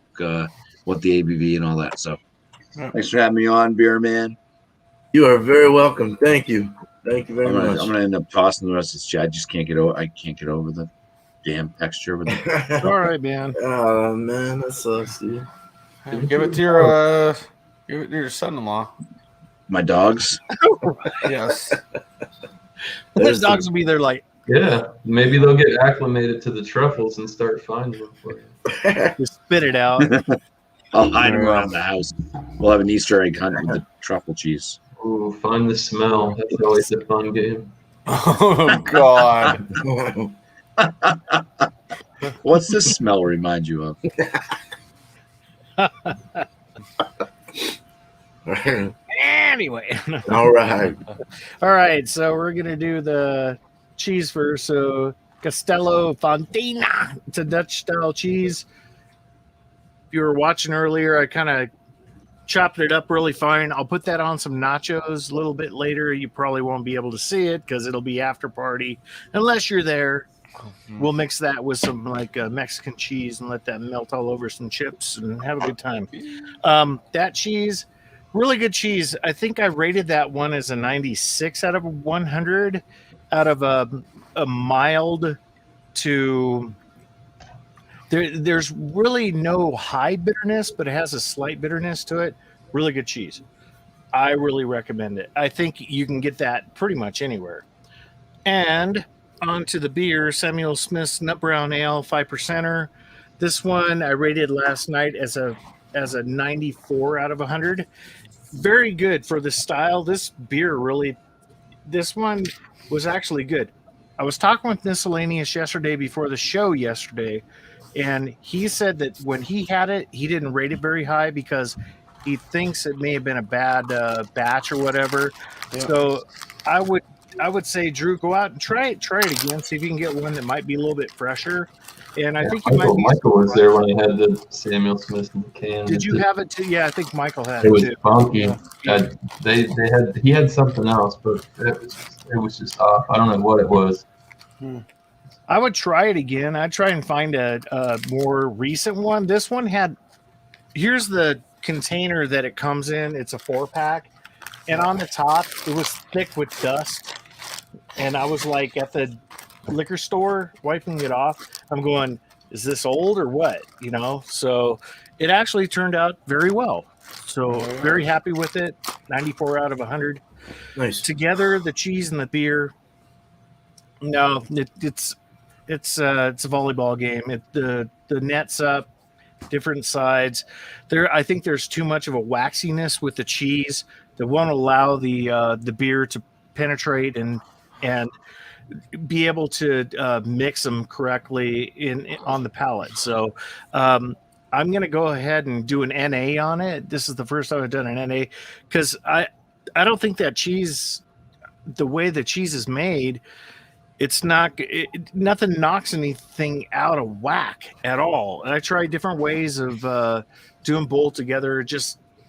what the ABV and all that stuff. Thanks for having me on, Beer Man. You are very welcome. Thank you. Thank you very much. I'm going to end up tossing the rest of this chat. I just can't get over. I can't get over the damn texture with it. All right, man. Oh man, that sucks, dude. Give it to your son-in-law. My dogs. Yes. Those dogs will be there like, Yeah, maybe they'll get acclimated to the truffles and start finding them for you. just spit it out. I'll hide them around the house. We'll have an Easter egg hunt with the truffle cheese. Ooh, find the smell. That's always a fun game. Oh God. What's this smell remind you of? Anyway. All right. All right, so we're gonna do the cheese first. So Castello Fontina. It's a Dutch style cheese. If you were watching earlier, I kind of chopped it up really fine. I'll put that on some nachos a little bit later. You probably won't be able to see it because it'll be after party unless you're there. We'll mix that with some like Mexican cheese and let that melt all over some chips and have a good time. That cheese, really good cheese. I think I rated that one as a 96 out of 100. out of a mild to there's really no high bitterness, but it has a slight bitterness to it. Really good cheese. I really recommend it. I think you can get that pretty much anywhere. And on to the beer, Samuel Smith's Nut Brown Ale 5%er. This one I rated last night as a 94 out of 100. Very good for the style. This one was actually good. I was talking with Miscellaneous yesterday before the show yesterday, and he said that when he had it, he didn't rate it very high because he thinks it may have been a bad batch or whatever. Yeah. So I would say, Drew, go out and try it again. See if you can get one that might be a little bit fresher. And I think Michael was there when I had the Samuel Smith in the can. Did you have it too? Yeah, I think Michael had it. It was too. Bumpy. He had something else, but it was just off. I don't know what it was. I would try it again. I'd try and find a more recent one. This one here's the container that it comes in. It's a 4-pack. And on the top, it was thick with dust. And I was like at the liquor store wiping it off. I'm going, is this old or what? So it actually turned out very well. So very happy with it. 94 out of 100. Nice. Together, the cheese and the beer. No, it's a volleyball game. The net's up, different sides. I think there's too much of a waxiness with the cheese that won't allow the beer to penetrate and be able to mix them correctly on the palate. So I'm going to go ahead and do an NA on it. This is the first time I've done an NA because I don't think that cheese, the way the cheese is made, nothing knocks anything out of whack at all. And I tried different ways of doing both together.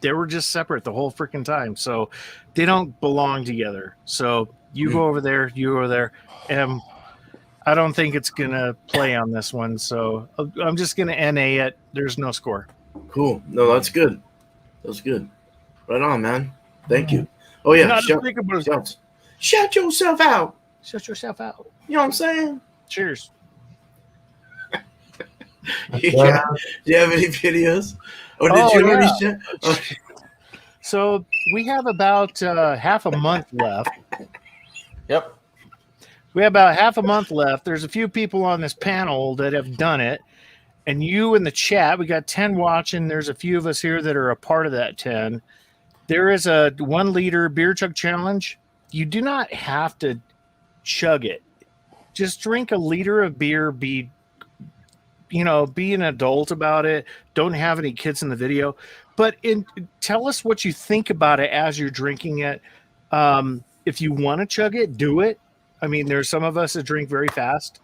They were just separate the whole freaking time. So they don't belong together. So you go over there, and I don't think it's going to play on this one. So I'm just going to NA it. There's no score. Cool. No, that's good. That's good. Right on, man. Thank you. Oh, yeah. Shut yourself out. Shut yourself out. You know what I'm saying? Cheers. Do you have any videos? Or did you already shut? Okay. So we have about half a month left. Yep. We have about half a month left. There's a few people on this panel that have done it. And you in the chat, we got 10 watching. There's a few of us here that are a part of that 10. There is a 1 liter beer chug challenge. You do not have to chug it. Just drink a liter of beer. Be an adult about it. Don't have any kids in the video. But tell us what you think about it as you're drinking it. If you want to chug it, do it. I mean, there's some of us that drink very fast.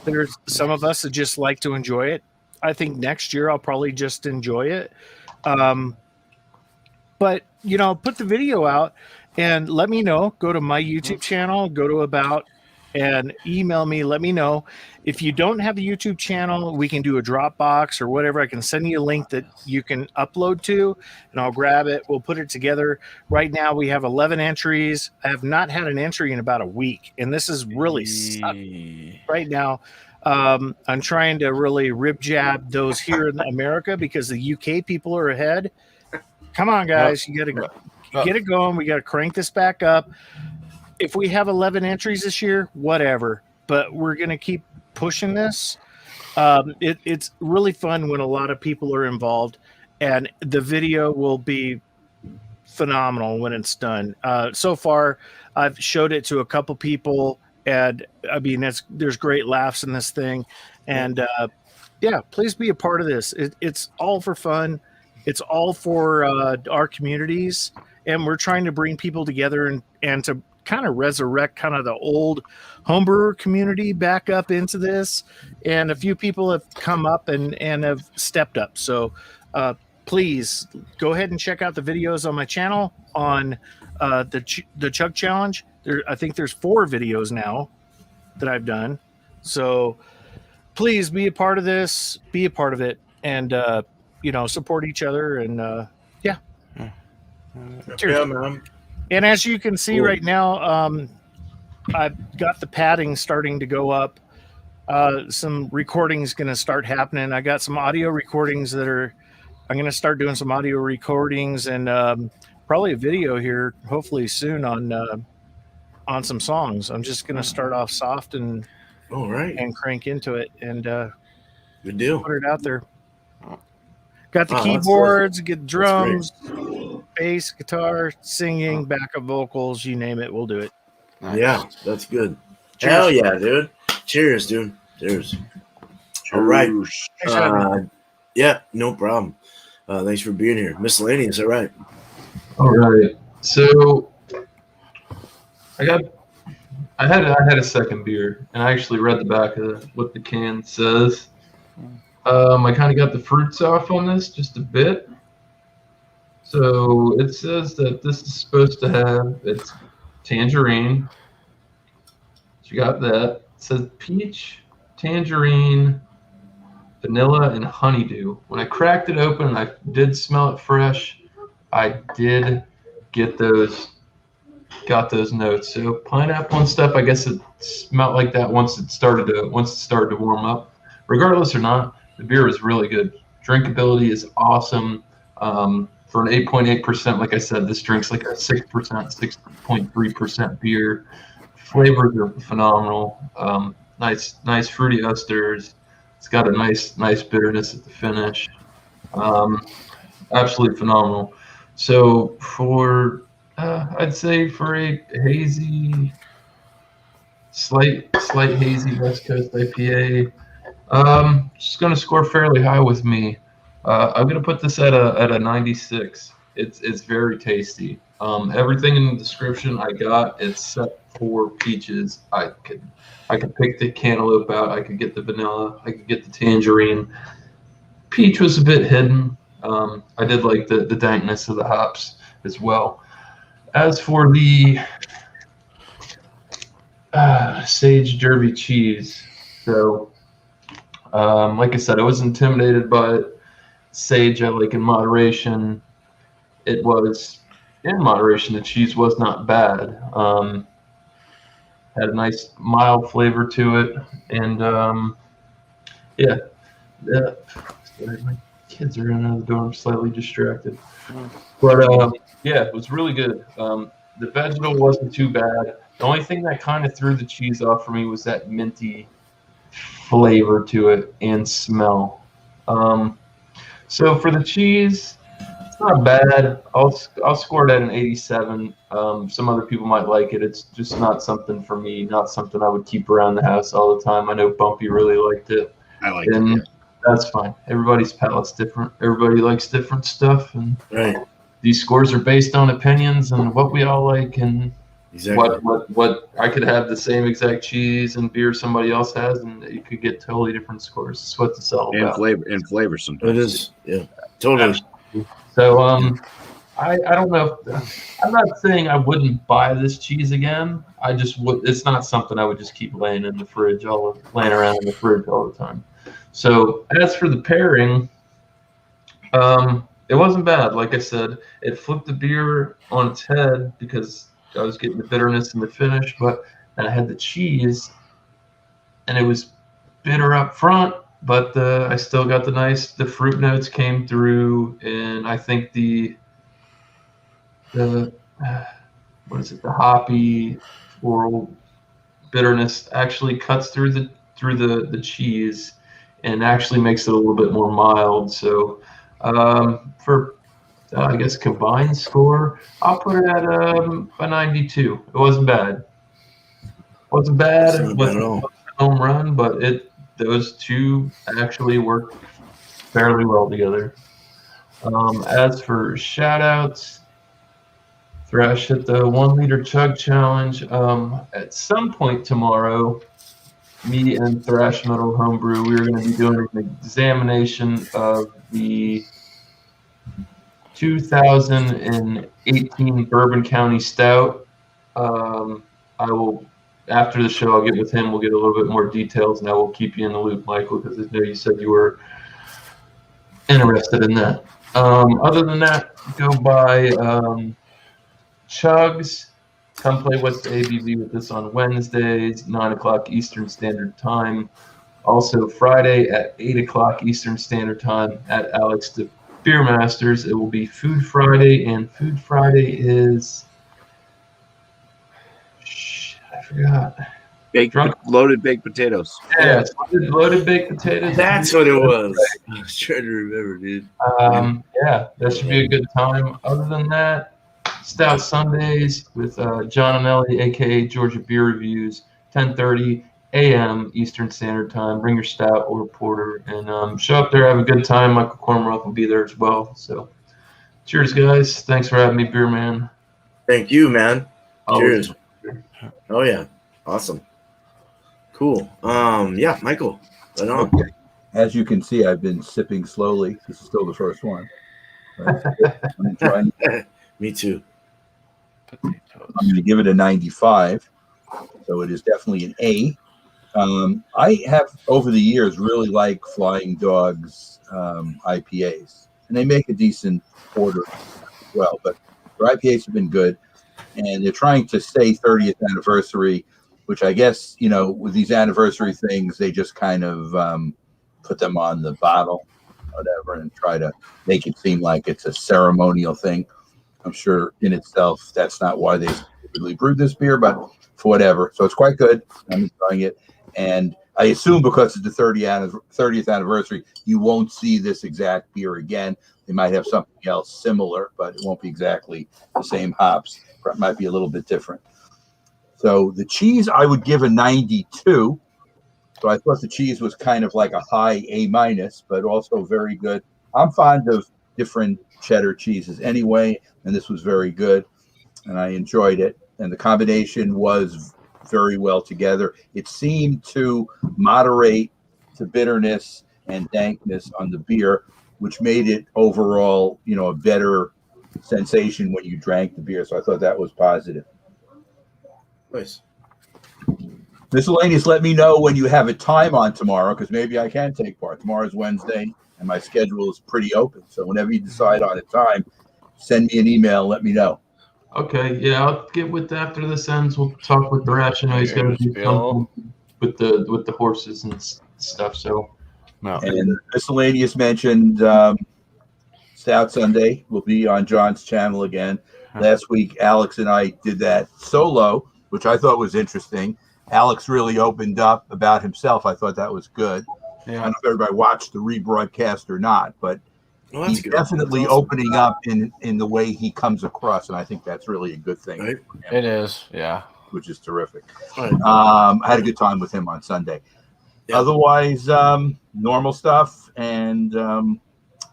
There's some of us that just like to enjoy it. I think next year I'll probably just enjoy it. But, put the video out and let me know. Go to my YouTube channel, go to About, and email me. Let me know. If you don't have a YouTube channel, we can do a Dropbox or whatever. I can send you a link that you can upload to, and I'll grab it. We'll put it together. Right now, we have 11 entries. I have not had an entry in about a week, and this is really sucked right now. I'm trying to really rib jab those here in America because the UK people are ahead. Come on, guys. You got to get it going. We got to crank this back up. If we have 11 entries this year, whatever. But we're going to keep pushing this. It's really fun when a lot of people are involved, and the video will be phenomenal when it's done. So far, I've showed it to a couple people, and I mean, there's great laughs in this thing. And please be a part of this. It's all for fun. It's all for our communities, and we're trying to bring people together and to kind of resurrect kind of the old homebrewer community back up into this. And a few people have come up and have stepped up. So please go ahead and check out the videos on my channel on the Chug Challenge. I think there's 4 videos now that I've done. So please be a part of this, be a part of it, and support each other. And cheers. Yeah, man. And as you can see right now, I've got the padding starting to go up. Some recordings going to start happening. I got some audio recordings I'm going to start doing some audio recordings and probably a video here, hopefully soon on some songs. I'm just going to start off soft and All right. crank into it and Good deal. put it out there. Got the Wow, that's keyboards, get great. drums, bass, guitar, singing, backup vocals, you name it, we'll do it. Nice. Yeah, that's good. Cheers. Hell yeah, dude. Cheers, dude. Cheers. All right. Thanks for having me. Yeah, no problem. Thanks for being here. Miscellaneous, all right. All right. So I had a second beer, and I actually read the back of what the can says. I kind of got the fruits off on this just a bit. So it says that this is supposed to have it's tangerine. So you got that. It says peach, tangerine, vanilla, and honeydew. When I cracked it open, I did smell it fresh. I did got those notes. So pineapple and stuff. I guess it smelled like that once it started to warm up. Regardless or not, the beer was really good. Drinkability is awesome. For an 8.8%, like I said, this drink's like a 6%, 6.3% beer. Flavors are phenomenal. Nice fruity esters. It's got a nice bitterness at the finish. Absolutely phenomenal. So for I'd say for a hazy, slight hazy West Coast IPA, just going to score fairly high with me. I'm going to put this at a 96. It's very tasty. Everything in the description I got, except for peaches. I could pick the cantaloupe out. I could get the vanilla. I could get the tangerine. Peach was a bit hidden. I did like the dankness of the hops as well. As for the sage derby cheese, so like I said, I was intimidated by it. Sage I like in moderation. It was in moderation. The cheese was not bad. Had a nice mild flavor to it, and yeah. My kids are running out of the door. I'm slightly distracted, but yeah, it was really good. The vegetal wasn't too bad. The only thing that kind of threw the cheese off for me was that minty flavor to it and smell. So for the cheese, it's not bad. I'll score it at an 87. Some other people might like it. It's just not something for me. Not something I would keep around the house all the time. I know Bumpy really liked it. I like it. Yeah. That's fine. Everybody's palate's different. Everybody likes different stuff, and Right. these scores are based on opinions and what we all like, and Exactly. what I could have the same exact cheese and beer somebody else has, and you could get totally different scores. That's what it's all about. And flavor sometimes. It is. Yeah. Totally. So I don't know. I'm not saying I wouldn't buy this cheese again. I just would. It's not something I would just keep laying in the fridge, laying around in the fridge all the time. So as for the pairing, it wasn't bad. Like I said, it flipped the beer on its head because I was getting the bitterness in the finish, and I had the cheese, and it was bitter up front, but I still got the fruit notes came through, and I think the hoppy floral bitterness actually cuts through the cheese and actually makes it a little bit more mild. So for I guess combined score, I'll put it at a 92. It wasn't bad. It wasn't at all. a home run, but those two actually worked fairly well together. As for shout outs, Thrash hit the 1 liter chug challenge. At some point tomorrow, me and Thrash Metal Homebrew, we are going to be doing an examination of the 2018 Bourbon County Stout. I will, after the show, I'll get with him. We'll get a little bit more details, and I will keep you in the loop, Michael, because I know you said you were interested in that. Other than that, go by Chugs Come play What's the ABV with us on Wednesdays, 9 o'clock Eastern Standard Time. Also, Friday at 8 o'clock Eastern Standard Time at Alex the Beer Masters. It will be Food Friday, and Food Friday is... I forgot. Loaded baked potatoes. Yeah, loaded baked potatoes. That's what it was. I was trying to remember, dude. Yeah, that should be a good time. Other than that, Stout Sundays with John and Ellie, aka Georgia Beer Reviews, 10:30 a.m. Eastern Standard Time. Bring your stout or porter and show up there, have a good time. Michael Kornroth will be there as well. So, cheers, guys. Thanks for having me, Beer Man. Thank you, man. Always. Cheers. Oh yeah, awesome. Cool. Yeah, Michael. Right on. Okay. As you can see, I've been sipping slowly. This is still the first one. Right? I'm enjoying it. Me too. I'm going to give it a 95. So it is definitely an A. I have, over the years, really liked Flying Dog's IPAs. And they make a decent order as well. But their IPAs have been good. And they're trying to say 30th anniversary, which I guess, you know, with these anniversary things, they just kind of put them on the bottle, whatever, and try to make it seem like it's a ceremonial thing. I'm sure in itself, that's not why they specifically brewed this beer, but for whatever. So it's quite good. I'm enjoying it. And I assume because it's the 30th anniversary, you won't see this exact beer again. They might have something else similar, but it won't be exactly the same hops. It might be a little bit different. So the cheese, I would give a 92. So I thought the cheese was kind of like a high A-, but also very good. I'm fond of different cheddar cheeses anyway, and this was very good, and I enjoyed it. And the combination was very well together. It seemed to moderate the bitterness and dankness on the beer, which made it overall, you know, a better sensation when you drank the beer. So I thought that was positive. Nice. Miscellaneous, let me know when you have a time on tomorrow, because maybe I can take part. Tomorrow's Wednesday, and my schedule is pretty open. So whenever you decide on a time, send me an email. Let me know. Okay, yeah, I'll get with after this ends. We'll talk with Thrash. I know he's going to do something with the horses and stuff. So, No. And Miscellaneous mentioned Stout Sunday will be on John's channel again. Last week, Alex and I did that solo, which I thought was interesting. Alex really opened up about himself. I thought that was good. Yeah. I don't know if everybody watched the rebroadcast or not, but Well, that's he's good. definitely That's awesome. opening up in the way he comes across, and I think that's really a good thing. Right. It is, yeah. Which is terrific. Right. I had a good time with him on Sunday. Yeah. Otherwise, normal stuff, and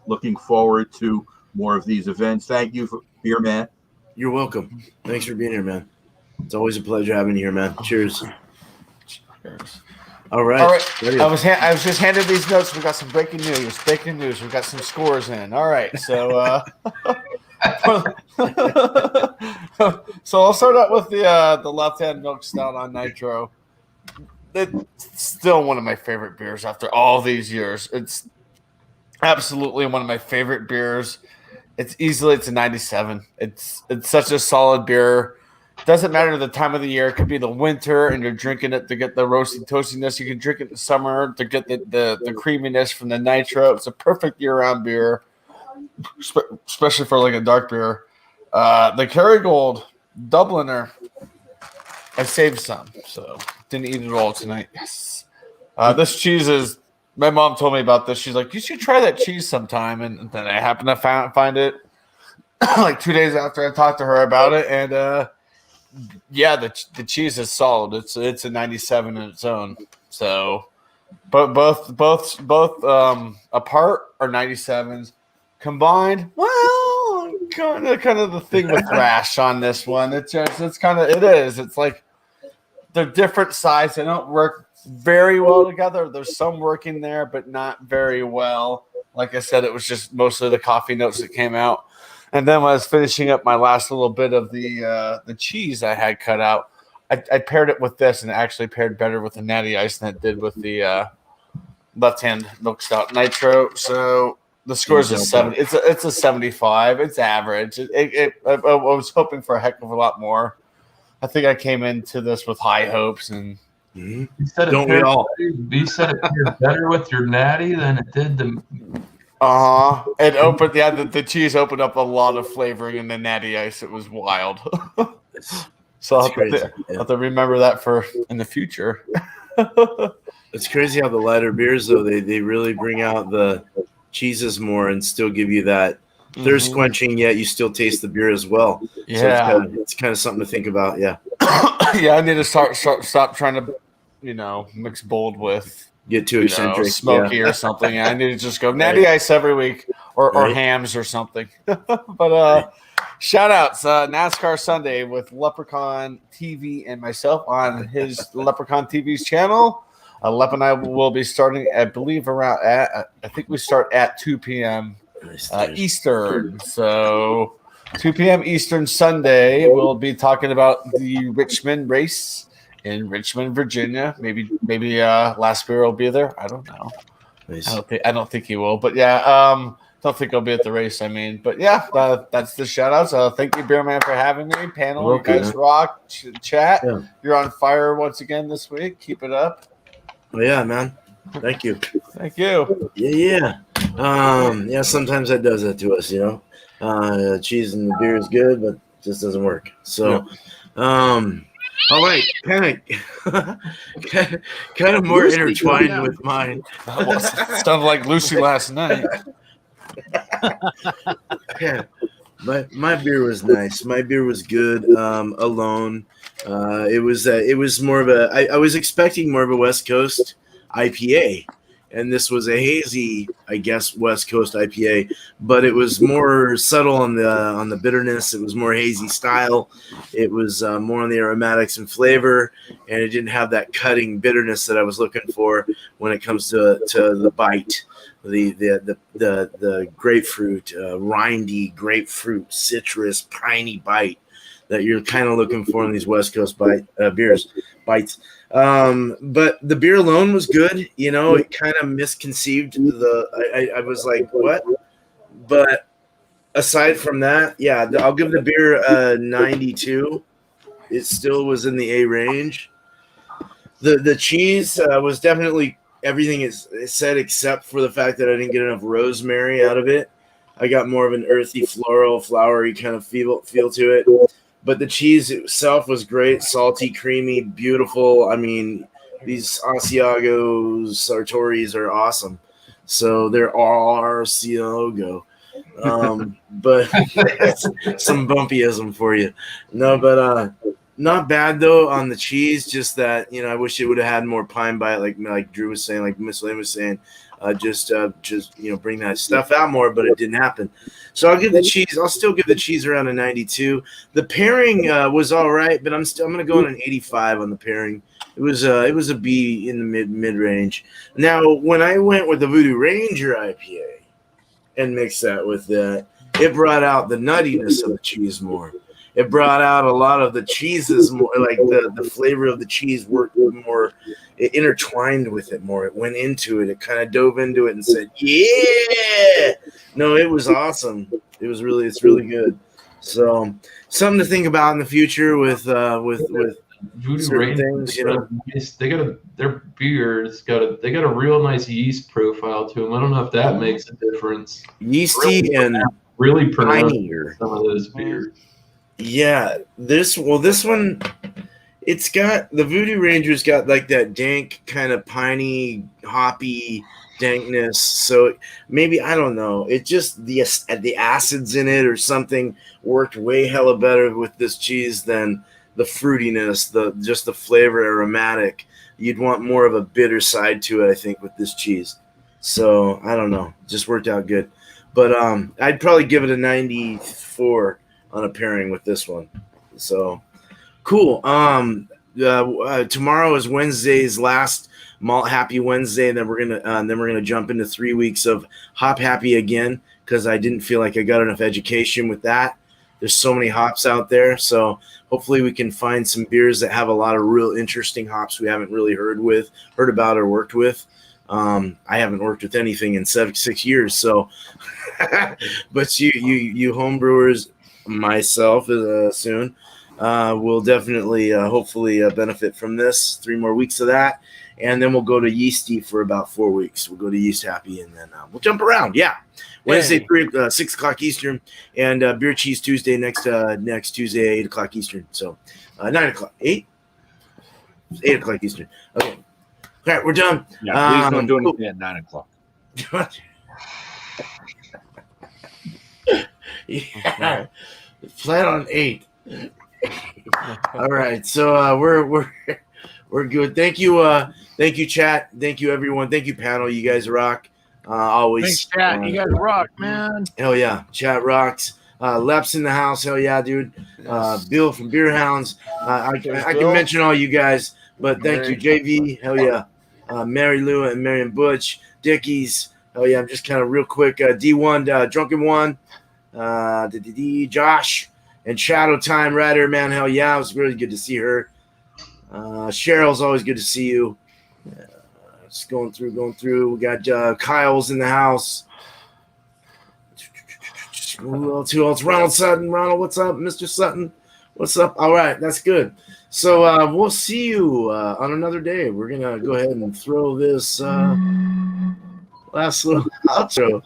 looking forward to more of these events. Thank you, Beer Man. You're welcome. Thanks for being here, man. It's always a pleasure having you here, man. Cheers. Cheers. All right. All right. Ready? I was just handed these notes. We got some breaking news. Breaking news. We got some scores in. All right. So so I'll start out with the left-hand milk stout on nitro. It's still one of my favorite beers after all these years. It's absolutely one of my favorite beers. It's a 97. It's such a solid beer. Doesn't matter the time of the year. It could be the winter and you're drinking it to get the roasty toastiness. You can drink it in the summer to get the creaminess from the nitro. It's a perfect year-round beer, especially for like a dark beer. The Kerrygold Dubliner, I saved some, so didn't eat it all tonight. Yes. This cheese is, my mom told me about this. She's like, you should try that cheese sometime. And then I happened to find it like 2 days after I talked to her about it. And yeah, the cheese is solid. It's a 97 in its own. So, but both apart are 97s. Combined, well, kind of the thing with Thrash on this one. It's like they're different size. They don't work very well together. There's some working there, but not very well. Like I said, it was just mostly the coffee notes that came out. And then when I was finishing up my last little bit of the cheese I had cut out, I paired it with this, and it actually paired better with the Natty Ice than it did with the left-hand milk stout nitro. So the score is a 70. It's a 75. It's average. I was hoping for a heck of a lot more. I think I came into this with high hopes, and Mhm. You said Don't we all? You said it paired better with your natty than it did the. it opened. Yeah, the cheese opened up a lot of flavoring in the natty ice. It was wild. So I'll crazy. have to remember that for in the future. It's crazy how the lighter beers, though, they really bring out the cheeses more and still give you that thirst quenching, yet you still taste the beer as well. Yeah. So it's kind of something to think about. Yeah. Yeah, I need to stop trying to, mix bold with Get too eccentric. smoky or something. I need to just go natty ice every week or Right. hams or something. But shout outs, NASCAR Sunday with Leprechaun TV and myself on his Leprechaun TV's channel. Lep and I will be starting, I believe, I think we start at 2 p.m. Eastern. So 2 p.m. Eastern Sunday, we'll be talking about the Richmond race in Richmond, Virginia. Maybe Last Beer will be there. I don't know. Nice. I don't think he will. But yeah, don't think I'll be at the race. I mean, but yeah, that's the shout outs. Thank you, Beerman, for having me. Panel, you guys rock. Chat. Yeah. You're on fire once again this week. Keep it up. Oh, yeah, man. Thank you. Thank you. Yeah. Yeah, sometimes that does that to us, cheese and the beer is good, but it just doesn't work. So, all right, kind of more intertwined with mine. Sounded like Lucy last night. Yeah, my beer was nice. My beer was good. Alone, it was more of a. I was expecting more of a West Coast IPA, and this was a hazy, I guess, West Coast IPA, but it was more subtle on the bitterness. It was more hazy style. It was more on the aromatics and flavor, and it didn't have that cutting bitterness that I was looking for when it comes to the bite. The grapefruit, rindy grapefruit, citrus, piney bite that you're kind of looking for in these West Coast bites. But the beer alone was good. It kind of misconceived I was like, what? But aside from that, yeah, I'll give the beer a 92. It still was in the A range. The cheese was definitely everything is said except for the fact that I didn't get enough rosemary out of it. I got more of an earthy, floral, flowery kind of feel to it. But the cheese itself was great, salty, creamy, beautiful. I mean, these Asiago Sartoris are awesome. So they're Asiago. But some bumpyism for you. No, but not bad though on the cheese. Just that I wish it would have had more pine bite, like Drew was saying, like Miscellaneous was saying. Just bring that stuff out more, but it didn't happen. So I'll still give the cheese around a 92. The pairing was all right, but I'm going to go on an 85 on the pairing. It was a B in the mid range. Now when I went with the Voodoo Ranger IPA and mixed that with that, it brought out the nuttiness of the cheese more. It brought out a lot of the cheeses more, like the flavor of the cheese worked more. It intertwined with it more. It went into it. It kind of dove into it and said, "Yeah." No, it was awesome. It's really good. So something to think about in the future with Voodoo Rangers, their beers they got a real nice yeast profile to them. I don't know if that makes a difference. Yeasty and really pronounced piney. Some of those beers. Yeah, this one, it's got the Voodoo Ranger's got like that dank kind of piney, hoppy dankness. So maybe I don't know. It just the acids in it or something worked way hella better with this cheese than the fruitiness, the flavor aromatic. You'd want more of a bitter side to it, I think, with this cheese. So I don't know. Just worked out good. But I'd probably give it a 94 on a pairing with this one. So cool. Tomorrow is Wednesday's last Malt Happy Wednesday, and then we're gonna jump into 3 weeks of Hop Happy again because I didn't feel like I got enough education with that. There's so many hops out there, so hopefully we can find some beers that have a lot of real interesting hops we haven't really heard about or worked with. I haven't worked with anything in 6 years, so but you homebrewers, myself soon, will definitely, hopefully, benefit from this. 3 more weeks of that. And then we'll go to Yeasty for about 4 weeks. We'll go to Yeast Happy, and then we'll jump around. Yeah. Wednesday, 6 o'clock Eastern, and Beer Cheese Tuesday next Tuesday, 8 o'clock Eastern. So 9 o'clock, 8 o'clock Eastern. Okay. All right, we're done. Yeah, please don't do anything at 9 o'clock. Yeah. Plan on 8. All right, so we're good. Thank you, chat. Thank you, everyone. Thank you, panel. You guys rock. Always. Thanks, chat. You guys rock, man. Hell yeah, chat rocks. Leps in the house. Hell yeah, dude. Bill from Beer Hounds. I can mention all you guys, but thank you, JV. Hell yeah. Mary Lou and Marion Butch. Dickies. Hell yeah. I'm just kind of real quick. D1, Drunken One. Josh and Shadow Time Rider, man. Hell yeah. It was really good to see her. Cheryl's always good to see you. Just going through. We got Kyle's in the house. Who else? Ronald Sutton. Ronald, what's up? Mr. Sutton, what's up? All right, that's good. So we'll see you on another day. We're going to go ahead and throw this last little outro.